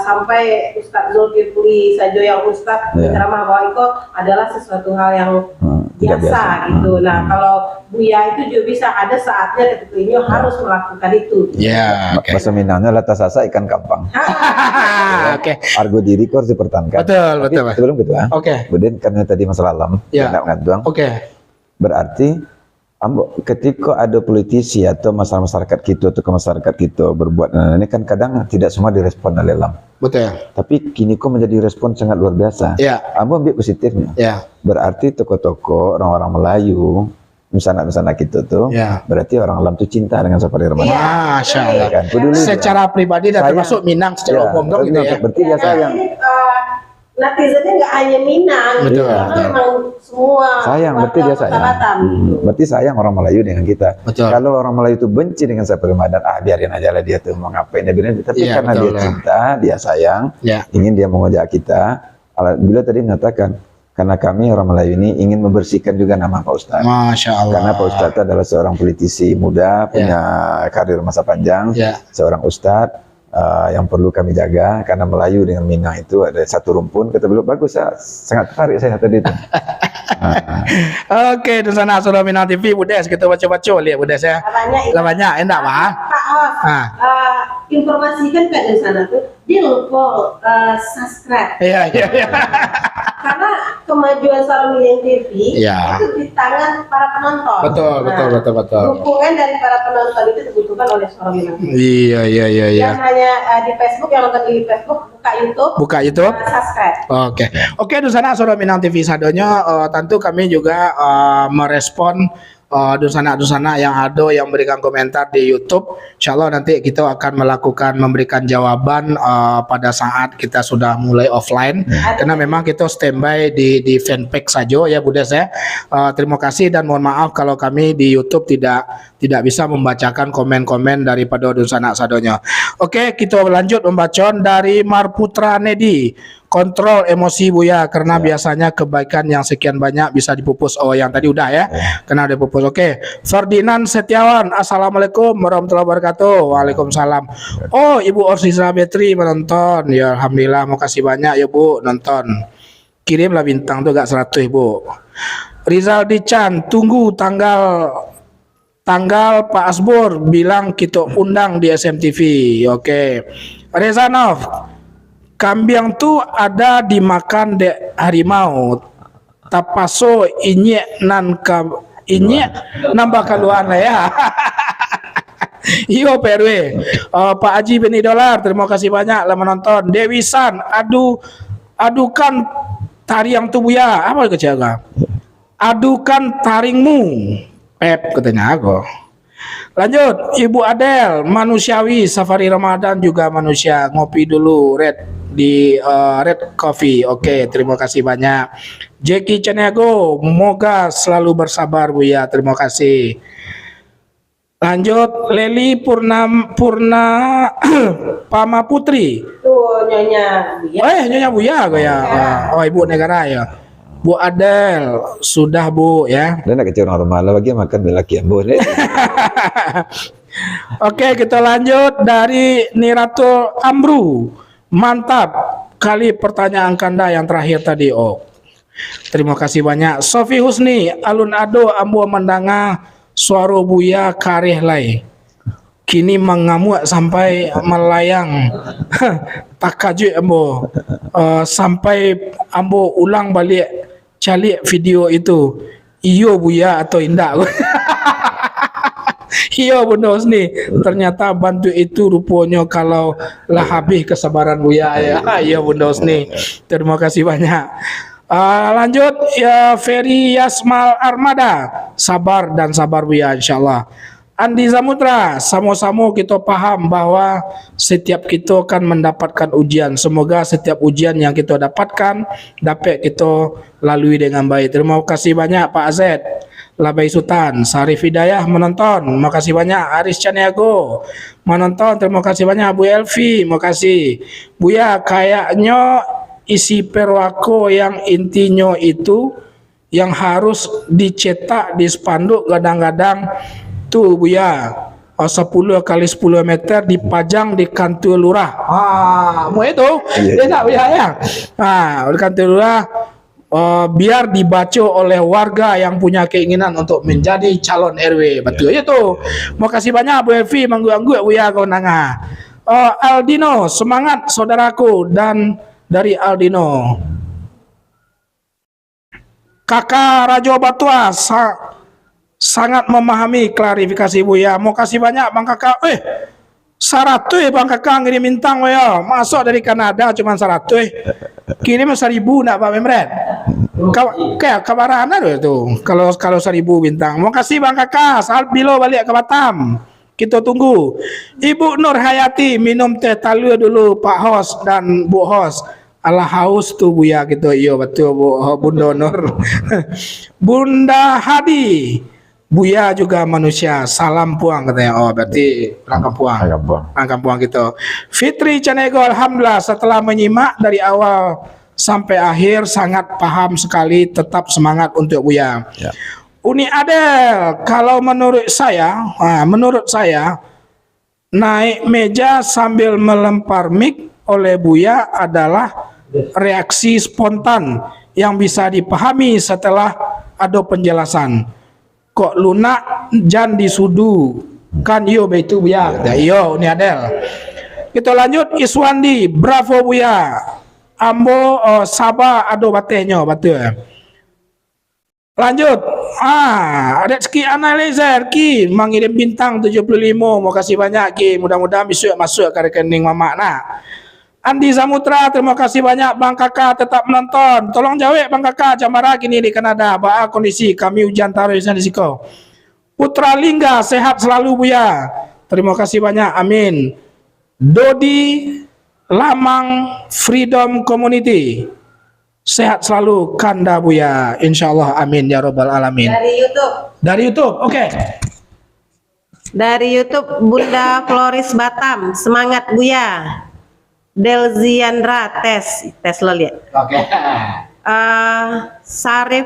sampai Ustadz Zulkifli Sajo yang Ustadz Iya. ceramah bahwa itu adalah sesuatu hal yang tidak biasa, biasa. gitu. Nah kalau Buya itu juga bisa ada saatnya ketika ini harus melakukan itu. Ya, oke. Bahasa Minangnya lata sasa ikan kampang. Oke. Argo diri kau harus dipertahankan. Betul, Tapi betul, Mas. sebelum gitu Oke. Kemudian karena tadi masalah alam, Ya. tidak ngantuang. Oke. Berarti ketika ada politisi atau masyarakat kita atau ke masyarakat kita berbuat, nah ini kan kadang tidak semua direspon oleh alam. Betul. Tapi kini kok menjadi respon sangat luar biasa. Ya. Ambo ambil positifnya. Ya. Berarti tokoh-tokoh orang-orang Melayu, misalnya kita tuh, Ya. berarti orang alam tuh cinta dengan Safari Ramadan. Masya Allah. Kan? Peduli. Secara pribadi dan Sayang. termasuk Minang secara Ya, umum dong gitu ya. Berarti dia sayang. Ini, netizennya nggak hanya Minang, Betul, karena betul. memang semua Sayang, berarti dia warga sayang. Kota Batam. Berarti sayang orang Melayu dengan kita. Betul. Kalau orang Melayu itu benci dengan Safari Ramadan, biarin aja lah dia tuh mau ngapain, dia biarin. Tapi Iya, karena betul dia lah. cinta, dia sayang, Ya. ingin dia mengajak kita. Bila tadi mengatakan, karena kami orang Melayu ini ingin membersihkan juga nama Pak Ustadz. Masya Allah. Karena Pak Ustadz adalah seorang politisi muda, punya karir masa panjang, Ya. seorang Ustadz yang perlu kami jaga. Karena Melayu dengan Minang itu ada satu rumpun. Kata beliau bagus, sangat tertarik saya tadi itu. Oke, di sana sudah Minang TV, Budes kita baca-baca lihat Budes ya. Banyak Banyak, enggak Pak? Pak Os, informasikan Kak di sana tuh, dia lupa subscribe. Iya, iya, iya. Karena kemajuan Suara Minang TV Iya. itu di tangan para penonton. Betul, betul, betul, betul. Dukungan dari para penonton itu dibutuhkan oleh Suara Minang TV. Iya, iya, iya, iya. Yang hanya di Facebook, yang nonton di Facebook, buka YouTube, Buka YouTube. subscribe. Oke, oke, di sana Suara Minang TV sadonya tentu kami juga merespon dusana-dusana yang ada yang memberikan komentar di YouTube. Insya Allah nanti kita akan memberikan jawaban pada saat kita sudah mulai offline. Karena memang kita standby di fanpage saja ya Budes ya. Terima kasih dan mohon maaf kalau kami di YouTube tidak bisa membacakan komen-komen daripada dusana sadonya. Oke, kita lanjut membaca dari Marputra Nedi. Kontrol emosi Buya karena biasanya kebaikan yang sekian banyak bisa dipupus. Oh, yang tadi udah ya. Karena ada pupus. Oke. Ferdinand Setiawan. Assalamualaikum warahmatullahi wabarakatuh. Waalaikumsalam. Oh, Ibu Orsisa Betri menonton. Ya alhamdulillah, makasih banyak ya Bu nonton. Kirimlah bintang tuh gak 100 Ibu. Rizal Dican, tunggu tanggal Pak Asbur bilang kita undang di SMTV. Oke. Rezanov, kambing tuh ada dimakan de harimau. Tapaso inyek nambah keluhan lah ya. Iyo PRW. Pak Haji Beni Dolar, terima kasih banyak lah menonton. Dewi San, adukan tariang tubuh ya. Apa kejaga? Adukan taringmu. Pep katanya aku. Lanjut, Ibu Adel, manusiawi Safari Ramadan juga manusia. Ngopi dulu, Red di Red Coffee. Oke, terima kasih banyak. Jackie Caniago, moga selalu bersabar Buya. Terima kasih. Lanjut, Leli Pama Putri. Tuh Nyonya Buya. Nyonya Buya gue ya. Oh, Ibu negara ya. Bu Adel, sudah Bu ya. Dan nak kecil orang rumah lagi makan belaki yang boleh. Oke, kita lanjut dari Niratul Amru. Mantap kali pertanyaan Kanda yang terakhir tadi. Oh, terima kasih banyak. Sofi Husni, alun ado ambo mendanga suara Buya karih lai. Kini mengamuk sampai melayang. Tak kaju ambo. Sampai ambo ulang balik cari video itu. Iyo Buya atau indah. Iya Bunda Husni, ternyata bantu itu rupanya kalau lah habis kesabaran Buya ya. Iya Bunda Husni, terima kasih banyak. Lanjut ya Ferry Yasmal Armada, sabar dan sabar Buya insyaallah. Andi Samudra, sama-sama kita paham bahwa setiap kita akan mendapatkan ujian. Semoga setiap ujian yang kita dapatkan dapat kita lalui dengan baik. Terima kasih banyak Pak Azed. Labai Sultan, Sarif Hidayah menonton, terima kasih banyak. Aris Caniago menonton, terima kasih banyak. Bu Elvi, terima kasih. Buya, kayaknya isi perwako yang intinya itu yang harus dicetak di spanduk kadang-kadang tuh Buya. 10 kali 10 meter dipajang di kantor lurah. Mau itu? Dia tak Buya ya. Di kantor lurah. Biar dibaca oleh warga yang punya keinginan untuk menjadi calon RW. Betul ya tuh. Mau kasih banyak Bu Evi, manggu-anggu Buya kau nanga. Aldino, semangat saudaraku, dan dari Aldino. Kakak Rajo Batua sangat memahami klarifikasi Buya. Mau kasih banyak Bang Kakak. 100 Bang Kakak ngirim bintang ya. Masuk dari Kanada cuma 100. Kirim 1.000 nak Pak Memret. Kayak kabaran ada tuh. Kalau 1.000 bintang. Mau kasih Bang Kakak. Saat bilo balik ke Batam. Kita tunggu. Ibu Nur Hayati minum teh talu dulu Pak Hos dan Bu Hos. Alah haus tuh Buya gitu. Iya betul Bunda Nur. Bunda Hadi. Buya juga manusia, salam puang katanya. Oh berarti orang Kampuang gitu. Fitri Canego, alhamdulillah setelah menyimak dari awal sampai akhir sangat paham sekali, tetap semangat untuk Buya. Ya. Uni Adel, kalau menurut saya naik meja sambil melempar mic oleh Buya adalah reaksi spontan yang bisa dipahami setelah ada penjelasan. Kok lunak jan disudu kan iyo begitu Buya. Iyo Uni Adel. Kita lanjut Iswandi, bravo Buya. Ambo Sabah ado batenya betul. Lanjut. Rezeki Analizer Ki mengirim bintang 75. Mau kasih banyak Ki. Mudah-mudahan besok masuk ke rekening Mama nak. Andi Samudra, terima kasih banyak Bang Kakak tetap menonton. Tolong jawab Bang Kakak Jamara gini di Kanada. Ba'a kondisi kami hujan taruh di siko. Putra Lingga sehat selalu Buya. Terima kasih banyak. Amin. Dodi Lamang Freedom Community. Sehat selalu Kanda Buya. Insyaallah amin ya robbal alamin. Dari YouTube. Oke. Dari YouTube Bunda Floris Batam, semangat Buya. Delziandra tes lo lihat. Oke. Sarif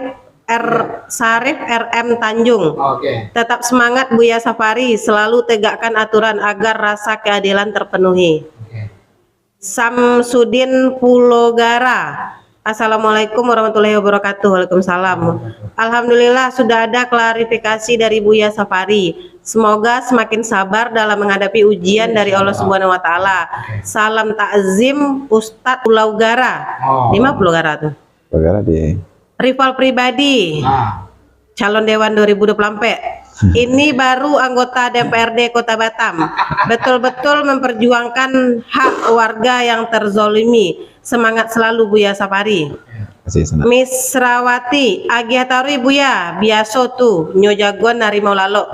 RM Tanjung. Oke. Tetap semangat Buya Safari, selalu tegakkan aturan agar rasa keadilan terpenuhi. Samsudin Pulogara. Assalamualaikum warahmatullahi wabarakatuh. Waalaikumsalam. Alhamdulillah sudah ada klarifikasi dari Buya Safari. Semoga semakin sabar dalam menghadapi ujian dari Allah Subhanahu wa taala. Salam takzim Ustadz Pulau Gara. Di mana Pulau Gara tuh? Pulau Gara di rival pribadi. Calon Dewan 2024. Ini baru anggota DPRD Kota Batam. Betul-betul memperjuangkan hak warga yang terzolimi. Semangat selalu Buya Safari. Miss Rawati, Agiatarui Buya, biasa tuh nyojagon narimau lalo.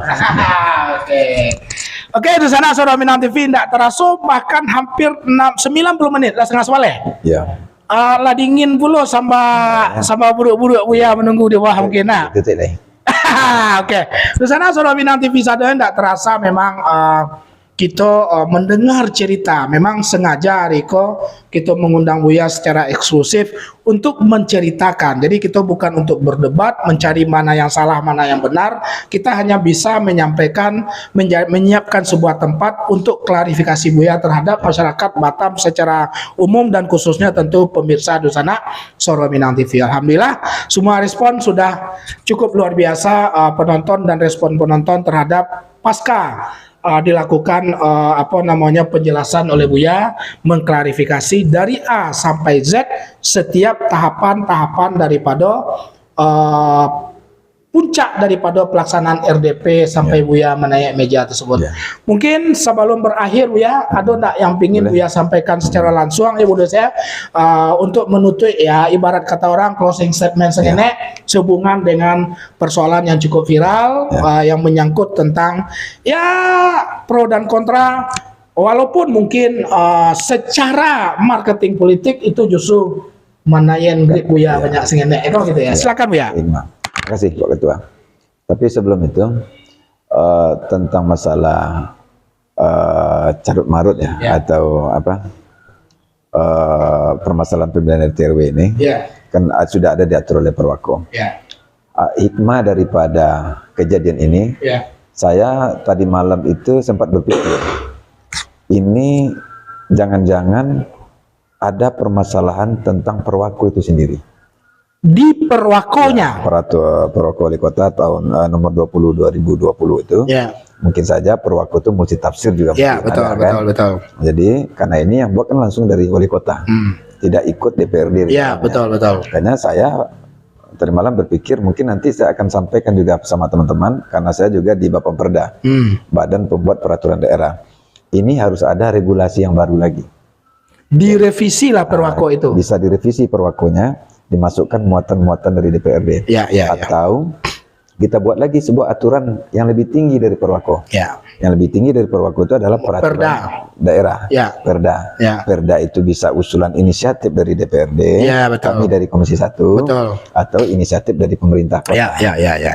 Oke, di sana Saudara Minang TV tidak terasa bahkan hampir 90 menit lah setengah soal ya. Ya. Lah dingin pula sama buruk-buruk Buya menunggu di bawah mungkin nak. Titik deh. Oke, di sana Saudara Minang TV sadar tidak terasa memang kita mendengar cerita. Memang sengaja Riko kita mengundang Buya secara eksklusif untuk menceritakan. Jadi kita bukan untuk berdebat mencari mana yang salah mana yang benar. Kita hanya bisa menyampaikan, menyiapkan sebuah tempat untuk klarifikasi Buya terhadap masyarakat Batam secara umum dan khususnya tentu pemirsa di sana Saudara Minang TV. Alhamdulillah semua respon sudah cukup luar biasa, penonton dan respon penonton terhadap pasca dilakukan penjelasan oleh Buya, mengklarifikasi dari A sampai Z setiap tahapan-tahapan daripada puncak daripada pelaksanaan RDP sampai Buya menaik meja tersebut. Mungkin sebelum berakhir Buya, ada enggak yang ingin Buya sampaikan secara langsung ya Bunda saya untuk menutup ya, ibarat kata orang closing statement segini sehubungan dengan persoalan yang cukup viral yang menyangkut tentang ya pro dan kontra, walaupun mungkin secara marketing politik itu justru menayan grip Buya banyak segini gitu ya. Silakan Buya. Terima kasih Pak Ketua. Tapi sebelum itu tentang masalah carut marut ya, atau apa permasalahan pemilihan RT RW ini kan sudah ada diatur oleh Perwako. Hikmah daripada kejadian ini, saya tadi malam itu sempat berpikir, ini jangan-jangan ada permasalahan tentang Perwako itu sendiri. Di Perwakonya, Peraturan Perwako Wali Kota tahun nomor 20/2020 itu, mungkin saja Perwako itu multi tafsir juga. Betul. Jadi karena ini yang buat kan langsung dari Wali Kota, tidak ikut DPRD. Betul. Karena saya tadi malam berpikir mungkin nanti saya akan sampaikan juga sama teman-teman, karena saya juga di Bapemperda, Badan Pembuat Peraturan Daerah. Ini harus ada regulasi yang baru lagi. Direvisi lah Perwako itu. Bisa direvisi Perwakonya, dimasukkan muatan-muatan dari DPRD, atau kita buat lagi sebuah aturan yang lebih tinggi dari Perwako. Yang lebih tinggi dari Perwako itu adalah peraturan daerah. Perda. Perda itu bisa usulan inisiatif dari DPRD, kami dari Komisi 1, atau inisiatif dari pemerintah kota.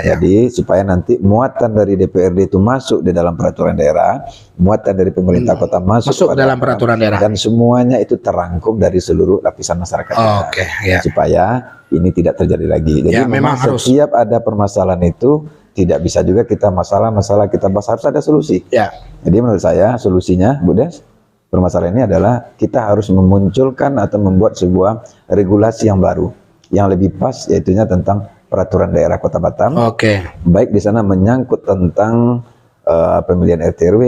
Jadi supaya nanti muatan dari DPRD itu masuk di dalam peraturan daerah, muatan dari pemerintah kota masuk dalam peraturan daerah, dan semuanya itu terangkum dari seluruh lapisan masyarakat kita. Supaya ini tidak terjadi lagi. Jadi memang setiap ada permasalahan itu tidak bisa juga kita masalah kita bahas, harus ada solusi. Jadi menurut saya solusinya, Bu Des, permasalahan ini adalah kita harus memunculkan atau membuat sebuah regulasi yang baru, yang lebih pas, yaitunya tentang peraturan daerah Kota Batam. Baik di sana menyangkut tentang pemilihan RT RW,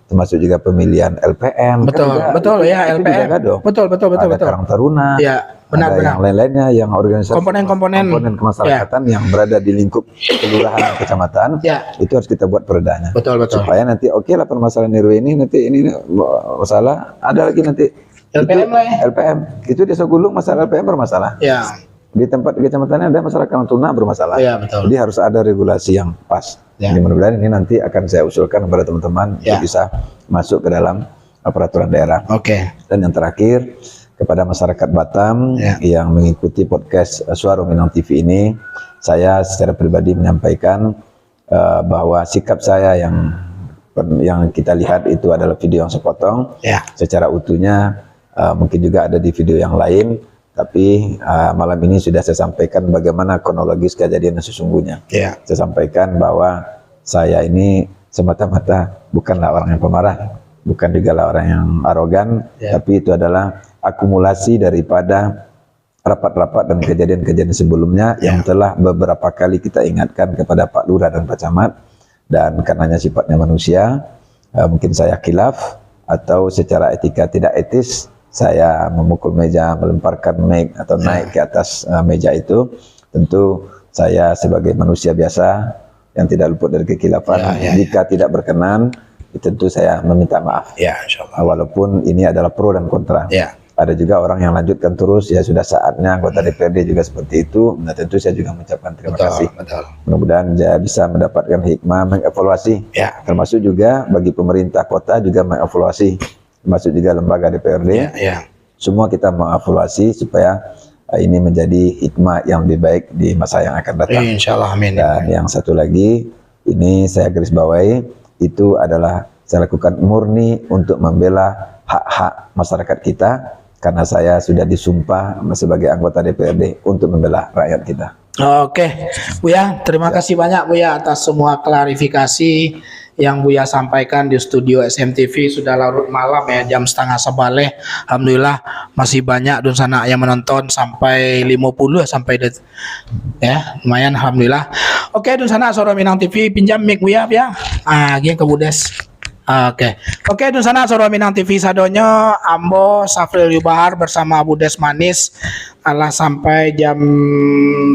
termasuk juga pemilihan LPM. Betul ya, LPM. Betul. Ada Karang Taruna. Ada yang lain-lainnya, yang organisasi komponen kemasyarakatan yang berada di lingkup kelurahan kecamatan, itu harus kita buat perdanya. Supaya nanti lah permasalahan RW ini nanti ini masalah, ada lagi nanti LPM. Itu di Sogulung masalah LPM bermasalah. Di tempat kecamatannya ada masalah Karang Taruna bermasalah. Jadi harus ada regulasi yang pas. Jadi mudah-mudahan ini nanti akan saya usulkan kepada teman-teman untuk bisa masuk ke dalam peraturan daerah. Dan yang terakhir, kepada masyarakat Batam yang mengikuti podcast Suara Minang TV ini, saya secara pribadi menyampaikan bahwa sikap saya yang kita lihat itu adalah video yang sepotong. Secara utuhnya mungkin juga ada di video yang lain, tapi malam ini sudah saya sampaikan bagaimana kronologis kejadian yang sesungguhnya. Saya sampaikan bahwa saya ini semata-mata bukanlah orang yang pemarah, bukan juga orang yang arogan, tapi itu adalah akumulasi daripada rapat-rapat dan kejadian-kejadian sebelumnya yang telah beberapa kali kita ingatkan kepada Pak Lurah dan Pak Camat, dan karenanya sifatnya manusia, mungkin saya khilaf atau secara etika tidak etis, saya memukul meja, melemparkan mic atau naik ke atas meja itu. Tentu saya sebagai manusia biasa yang tidak luput dari kekhilafan, jika tidak berkenan, tentu saya meminta maaf. Insyaallah. Walaupun ini adalah pro dan kontra. Ada juga orang yang lanjutkan terus, ya sudah saatnya anggota DPRD juga seperti itu. Nah tentu saya juga mengucapkan terima kasih. Mudah-mudahan saya bisa mendapatkan hikmah mengevaluasi, termasuk juga bagi pemerintah kota juga mengevaluasi, termasuk juga lembaga DPRD. Semua kita mengevaluasi supaya ini menjadi hikmah yang lebih baik di masa yang akan datang. Insyaallah, amin. Dan yang satu lagi, ini saya garis bawahi, itu adalah saya lakukan murni untuk membela hak-hak masyarakat kita, karena saya sudah disumpah sebagai anggota DPRD untuk membela rakyat kita. Buya, terima kasih banyak Buya atas semua klarifikasi yang Buya sampaikan di studio SMTV. Sudah larut malam ya, jam 6:30. Alhamdulillah masih banyak dun sana yang menonton, sampai 50 sampai lumayan alhamdulillah. Dun sana Suara Minang TV, pinjam mic Buya ya. Gini ke Budes. Oke, Dun sana Soro Minang TV sadonyo Ambo Safril Yubahar bersama Abu Des Manis alah sampai jam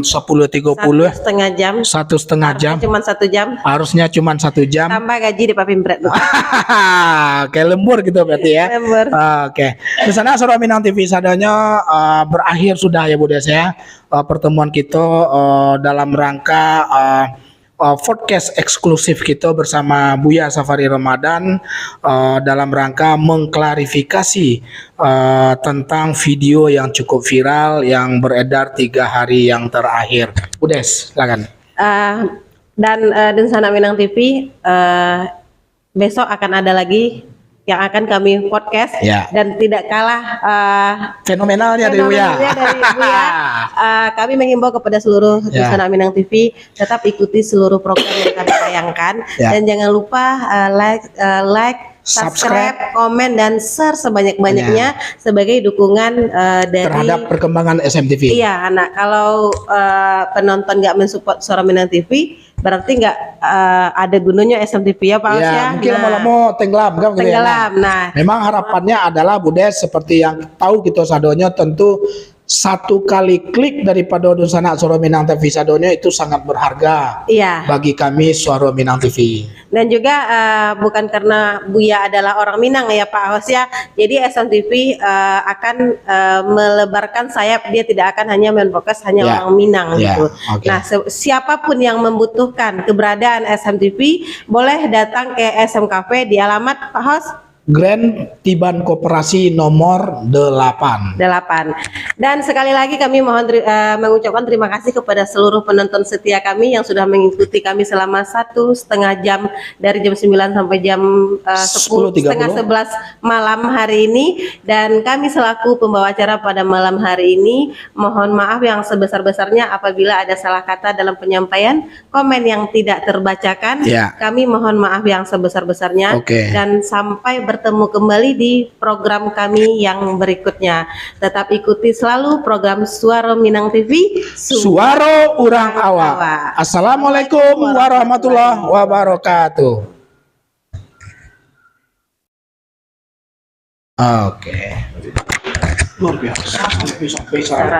10.30 1,5 jam. Cuma 1 jam. harusnya cuma 1 jam. Tambah gaji di Papimpret. Kayak lembur gitu berarti ya. Lembur. Oke. Di sana Soro Minang TV sadonyo berakhir sudah ya Bu Des ya. Pertemuan kita dalam rangka podcast eksklusif kita bersama Buya Safari Ramadan dalam rangka mengklarifikasi tentang video yang cukup viral yang beredar 3 hari yang terakhir. Udes, silakan. Dan Dun Sana Minang TV besok akan ada lagi yang akan kami podcast Ya. dan tidak kalah Fenomenalnya dari Buya. dari Buya. Kami mengimbau kepada seluruh Ya. Dun Sana Minang TV tetap ikuti seluruh program yang kami tayangkan Ya. dan jangan lupa like, subscribe, komen dan share sebanyak-banyaknya sebagai dukungan dari Terhadap perkembangan SMTV. Iya, anak kalau penonton nggak mensupport Suara Minang TV, berarti nggak ada gunanya SMTV ya Pak Aus Ya, ya. mungkin Nah, mau tenggelam kan gitu ya. tenggelam. Nah, Memang harapannya adalah Budes seperti yang tahu kita sadonyo tentu satu kali klik daripada Dun Sana Soro Minang TV sadonyo itu sangat berharga iya. bagi kami Suara Minang TV. Dan juga bukan karena Buya adalah orang Minang ya Pak Aus ya. Jadi SMTV akan melebarkan sayap, dia tidak akan hanya menfokus hanya Ya. orang Minang Ya, gitu. oke. Nah, siapapun yang membutuhkan keberadaan SMTV boleh datang ke SM Cafe di alamat Pak Hos Grand Tiban Koperasi nomor 8. 8. Dan sekali lagi kami mohon mengucapkan terima kasih kepada seluruh penonton setia kami yang sudah mengikuti kami selama 1,5 jam dari jam 9 sampai jam 10.30. setengah 11 malam hari ini. Dan kami selaku pembawa acara pada malam hari ini mohon maaf yang sebesar-besarnya apabila ada salah kata dalam penyampaian komen yang tidak terbacakan. Ya. Kami mohon maaf yang sebesar-besarnya. Oke. Dan sampai bertemu kembali di program kami yang berikutnya. Tetap ikuti selalu program Suara Minang TV. Suaro Urang Awak. Assalamualaikum warahmatullahi wabarakatuh. Oke. Luar biasa. Sampai